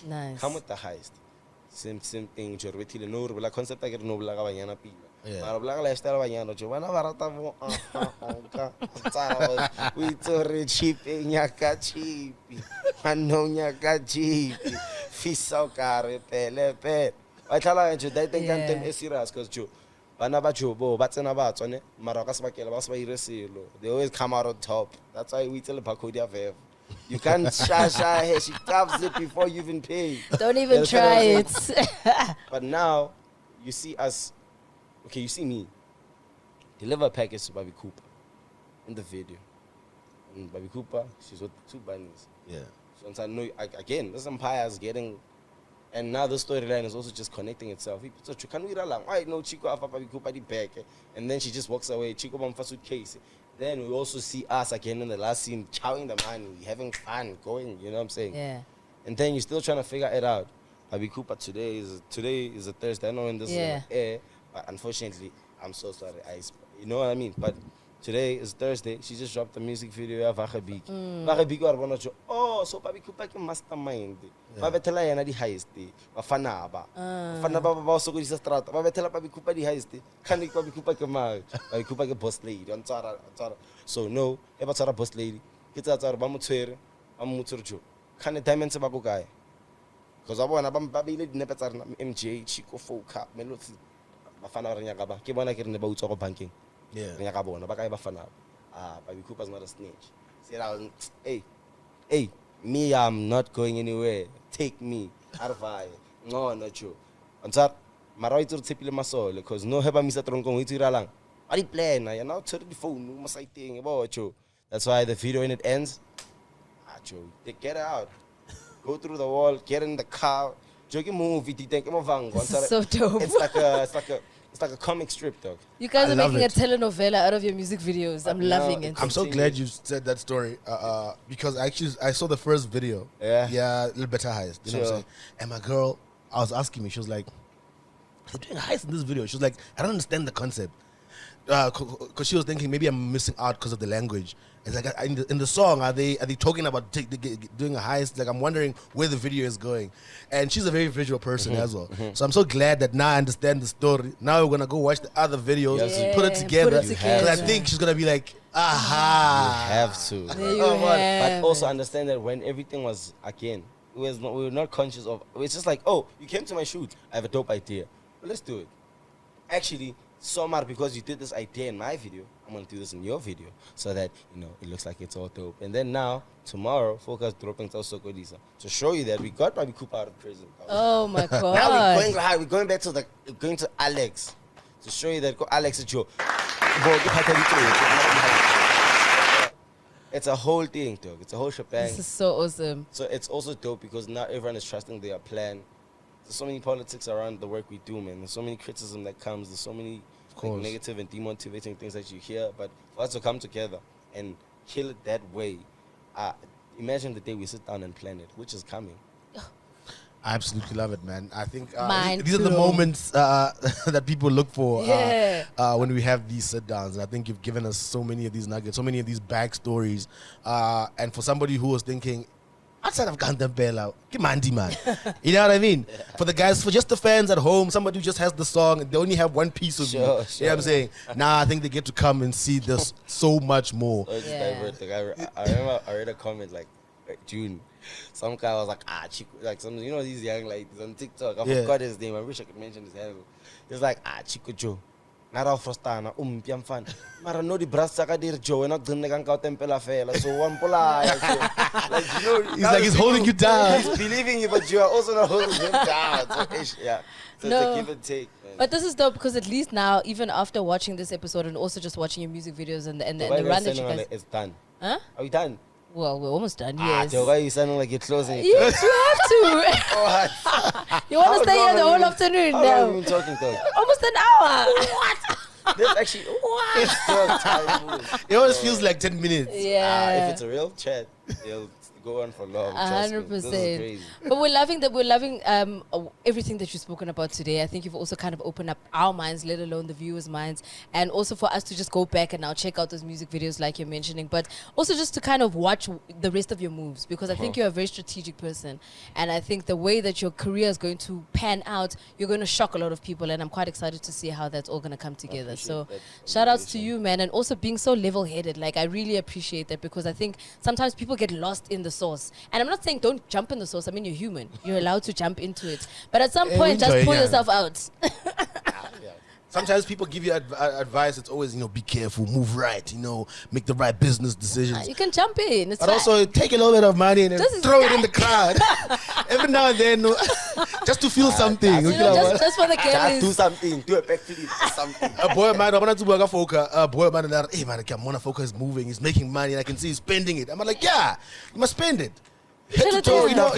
Nice. Come with the heist. Same thing. No concept like no black pila. Black lifestyle banyano. Jovana barata mo. We to cheap nyaka cheap. Ano nyaka cheap. Fisao kare pele pe. I tell you that thing can serious because Bana ba jobo, ba tsena ba tsone, mara ka sebakela ba se ba ire selo. They always come out on top. That's why we tell Pakodia Vev. You can't shy here. She taps it before you even pay. Don't even try it. But now, you see us. Okay, you see me. Deliver a package to Bobby Cooper in the video. And Bobby Cooper, she's with 2 bunnies. Yeah. So I know, again, this empire is getting. And now the storyline is also just connecting itself. So can we along? I know Chico Alpha Bobby Cooper the back. And then she just walks away. Chico Bamfa suitcase. Then we also see us again in the last scene, chowing the money, having fun, going, you know what I'm saying? Yeah. And then you're still trying to figure it out. Bobby Cooper, today is a Thursday. I know when this is on air, but unfortunately, I'm so sorry. You know what I mean? But today is Thursday. She just dropped the music video of Vakhabiki. Vakhabiki, oh, so Bobby Cooper can mastermind. Babetela yana di highest. Bafana ba. Bafana ba ba so good strata. Babetela Bobby Cooper di highest. Kani Bobby Cooper ke mag. Bobby Cooper ke boss lady. Antsara. So no, eba tsara boss lady. Ke tsara ba motshwere, ba motsorjo. Kane diamonds ba go kae? Because I want to be able to MJ, Chico, Foka, Melody. Bafana ba nyaka ba. Ke bona ke rene ba utso go banking. Yeah. Nyaka bona ba kae bafana. Bobby Cooper's not a snitch. Say hey, me, I'm not going anywhere. Take me. Arvai. No, not you. Ansar, mara itso tsepile masole because no heba misa tronkong itso iralang. Ari plan na now turn the phone mo saiting about you. That's why the video when it ends, they get out. Go through the wall, get in the car. Jogi movie, This is so dope. It's like a comic strip, dog. You guys I are love making it. a telenovela out of your music videos. I'm loving it. I'm so glad you said that story because I saw the first video. Yeah, a little better heist. You know what I'm saying? And my girl, I was asking me, she was like, "They're doing a heist in this video." She was like, "I don't understand the concept." Because she was thinking maybe I'm missing out because of the language. It's like in the song, are they talking about doing a heist? Like I'm wondering where the video is going. And she's a very visual person as well. So I'm so glad that now I understand the story. Now we're gonna go watch the other videos, put it together. Because I think she's gonna be like, aha. You have to. There you have but also understand that when everything was again, we were not conscious of. It's just like, oh, you came to my shoot. I have a dope idea. Well, let's do it. Actually, so much because you did this idea in my video, I'm gonna do this in your video so that it looks like it's all dope. And then now tomorrow, Focus dropping Sokodisa to show you that we got Bobby Cooper out of prison. Oh my god! Now we're going back to Alex to show you that Alex is your. It's a whole thing, dog. It's a whole shebang. This is so awesome. So it's also dope because now everyone is trusting their plan. There's so many politics around the work we do, man. There's so many criticism that comes. There's so many negative and demotivating things that you hear. But for us to come together and kill it that way, imagine the day we sit down and plan it, which is coming. I absolutely love it, man. I think Mind these are the blown. moments that people look for Yeah. when we have these sit-downs. And I think you've given us so many of these nuggets, so many of these backstories. And for somebody who was thinking, outside of Tempela, Kimandi, man. You know what I mean? For the guys, for just the fans at home, somebody who just has the song, and they only have one piece of you. You know what I'm saying? Now I think they get to come and see this so much more. So it's diverting. I remember I read a comment like June. Some guy was like, Chico, like some, these young ladies on TikTok. I forgot his name. I wish I could mention his handle. He's like, Chico Joe. Nara frostana, piam fan. Mara no di brasa ka dir Joe, not drinne kan Nkao Tempela fela. So one pola. Like, He's like, he's holding you down. He's believing you, but you are also not holding him down. So yeah. So No. it's a give and take, man. But this is dope because at least now, even after watching this episode and also just watching your music videos and the Why run that you sounding guys, like it's done. huh? Are we done? Well, we're almost done. Yes. Why are you sounding like you're closing it? Yes, you have to. What? You want How to stay long here the have whole you- afternoon How long have you now. been talking, dog? Almost an hour. There's actually what? It always feels like 10 minutes. Yeah. If it's a real chat, it'll go on for long. trust me. This is 100%. crazy. But we're loving everything that you've spoken about today. I think you've also kind of opened up our minds, let alone the viewers' minds, and also for us to just go back and now check out those music videos like you're mentioning, but also just to kind of watch the rest of your moves, because I think you're a very strategic person, and I think the way that your career is going to pan out, you're going to shock a lot of people, and I'm quite excited to see how that's all going to come together. So that shout outs to you, man, and also being so level-headed. Like, I really appreciate that, because I think sometimes people get lost in the sauce. And I'm not saying don't jump in the sauce. I mean, you're human. You're allowed to jump into it. But at some point, just pull yourself out. Sometimes people give you advice. It's always, be careful, move right, make the right business decisions. You can jump in. It's But fine. also take a little bit of money and then throw it in the crowd. Every now and then, just to feel something. Just for the Just girls. do something. Do a backflip. Something. A boy man, I want to work a Foca. A boy man, hey man, Mona Foca is moving. He's making money. And I can see he's spending it. I'm like, yeah, you must spend it. Head to toe, you know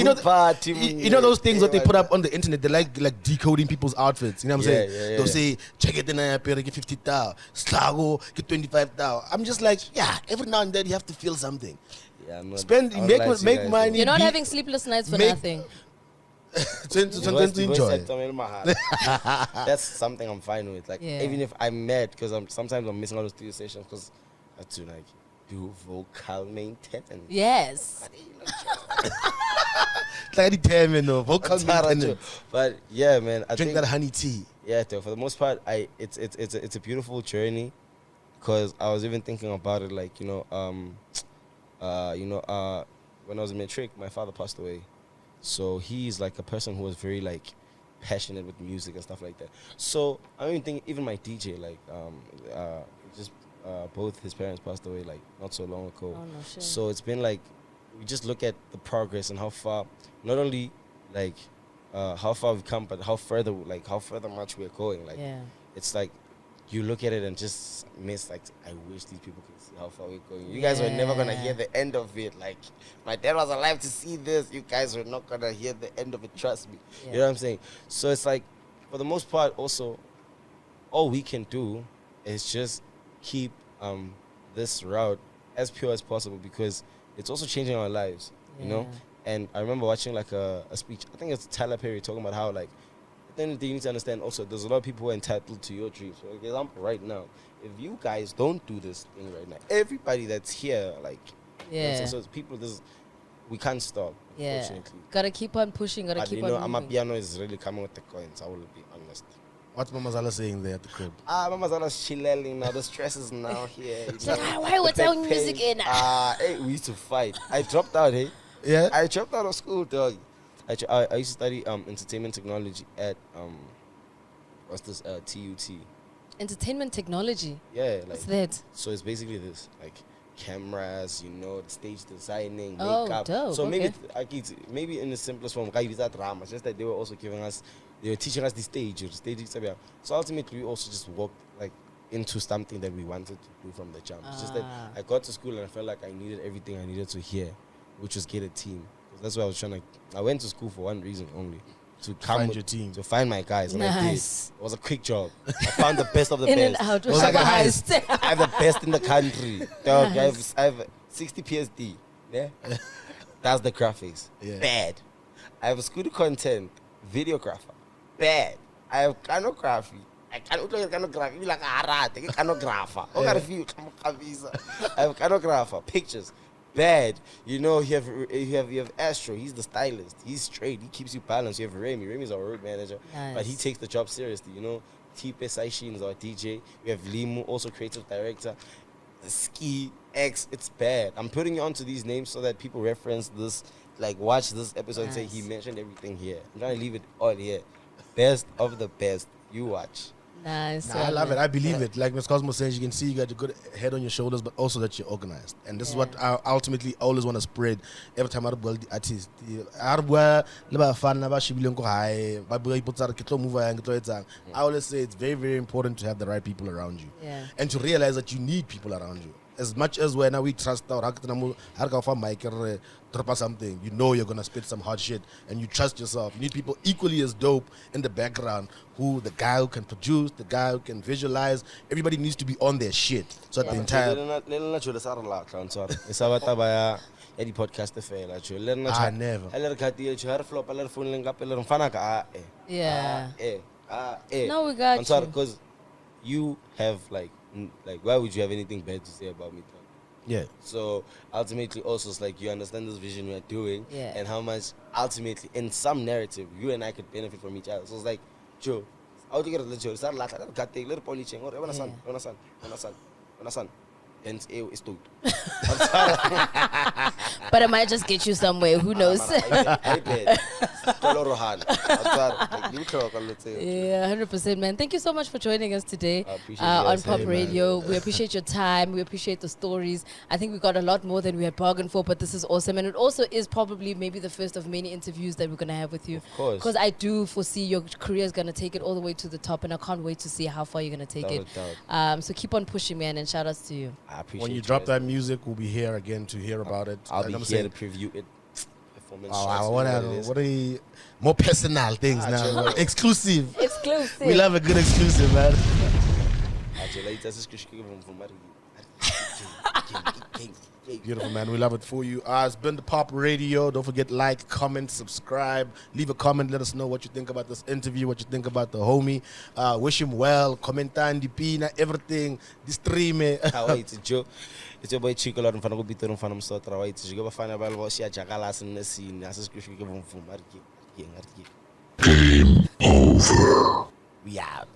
those things that they put up on the internet. They like decoding people's outfits. You know what I'm saying? They'll say, check it in a pair, get 50,000. Slago, get 25,000. I'm just like, yeah. Every now and then you have to feel something. Yeah, Spend, make money. You're not having sleepless nights for nothing. to enjoy. That's something I'm fine with. Like even if I'm mad because sometimes I'm missing all those studio sessions because I have to do vocal maintenance. Yes. Like determined, vocal maintenance. But yeah, man, I drink think that honey tea. Yeah, for the most part, it's a beautiful journey because I was even thinking about it, like when I was in matric, my father passed away, so he's like a person who was very passionate with music and stuff like that. So I even think even my DJ both his parents passed away not so long ago. Oh, no shit. So it's been we just look at the progress and how far, not only how far we've come, but how further much we're going. It's you look at it and just miss. I wish these people could see how far we're going. You guys were never gonna hear the end of it. My dad was alive to see this. You guys were not gonna hear the end of it. Trust me. Yeah. You know what I'm saying? So it's for the most part, also, all we can do is just keep this route as pure as possible because it's also changing our lives, And I remember watching a speech. I think it's Tyler Perry talking about how then you need to understand also there's a lot of people who are entitled to your dreams. For example, right now, if you guys don't do this thing right now, everybody that's here, so people, we can't stop. Unfortunately, gotta keep on pushing. Gotta keep on moving. Amapiano is really coming with the coins. I will be honest. What's Mama Zala saying there at the crib? Mama Zala's chilling now. The stress is now here. She's like, why we're telling music in? Hey, we used to fight. I dropped out, hey. Yeah? I dropped out of school, dog. I used to study entertainment technology at, TUT. Entertainment technology? Yeah. What's that? So it's basically this, cameras, the stage designing, Oh, makeup. dope. So Okay. maybe in the simplest form, drama. Just that they were also they were teaching us the stage. So ultimately, we also just walked into something that we wanted to do from the jump. It's just that I got to school and I felt like I needed everything I needed to hear, which was get a team. That's why I was I went to school for one reason only. To find your team. To find my guys. And I did. Nice. It was a quick job. I found the best of the In best. and out. It was like a heist. I have the best in the country. Dog, I have 60 PSD. Yeah? That's the graphics. Yeah. Bad. I have a studio content, videographer. Bad. I have canography. I have canographer. Pictures. Bad. You have Astro. He's the stylist. He's straight. He keeps you balanced. You have Remy. Remy's our road manager. Nice. But he takes the job seriously. Tipe Saishin is our DJ. We have Limu, also creative director. Ski X. It's bad. I'm putting you onto these names so that people reference this, watch this episode and say he mentioned everything here. I'm trying to leave it all here. Best of the best. You watch. Nice. I love it. I believe it. Like Ms. Cosmo says, you can see you got a good head on your shoulders, but also that you're organized. And this is what I ultimately always want to spread every time I build the artist. I always say it's very, very important to have the right people around you. Yeah. And to realize that you need people around you. As much as when we trust out, drop something, you're gonna spit some hard shit, and you trust yourself. You need people equally as dope in the background, the guy who can produce, the guy who can visualize. Everybody needs to be on their shit. So that the entire Yeah. No, we got you. Because you have why would you have anything bad to say about me? yeah. So ultimately, also, it's you understand this vision we're doing, and how much ultimately, in some narrative, you and I could benefit from each other. So it's Joe, how do you get a little But I might just get you somewhere. Who knows? Yeah, 100%, man. Thank you so much for joining us today on Pop Radio. We appreciate your time. We appreciate the stories. I think we got a lot more than we had bargained for, but this is awesome. And it also is probably maybe the first of many interviews that we're going to have with you. Of course. Because I do foresee your career is going to take it all the way to the top, and I can't wait to see how far you're going to take it. So keep on pushing, man, and shout outs to you. I appreciate when you drop that music, we'll be here again to hear about it. I'll be here to preview it. I want to more personal things now. Exclusive. Exclusive. We love a good exclusive, man. Beautiful, man. We love it for you. It's been the Pop Radio. Don't forget, like, comment, subscribe. Leave a comment. Let us know what you think about this interview, what you think about the homie. Wish him well. Commentan, Dipina, everything. The stream. It's your boy Chico Lord mfana kubitoro mfana msotra white jike bafana balbo siya jakala sinesini asisikushike bumvuma arike. Game over. We out.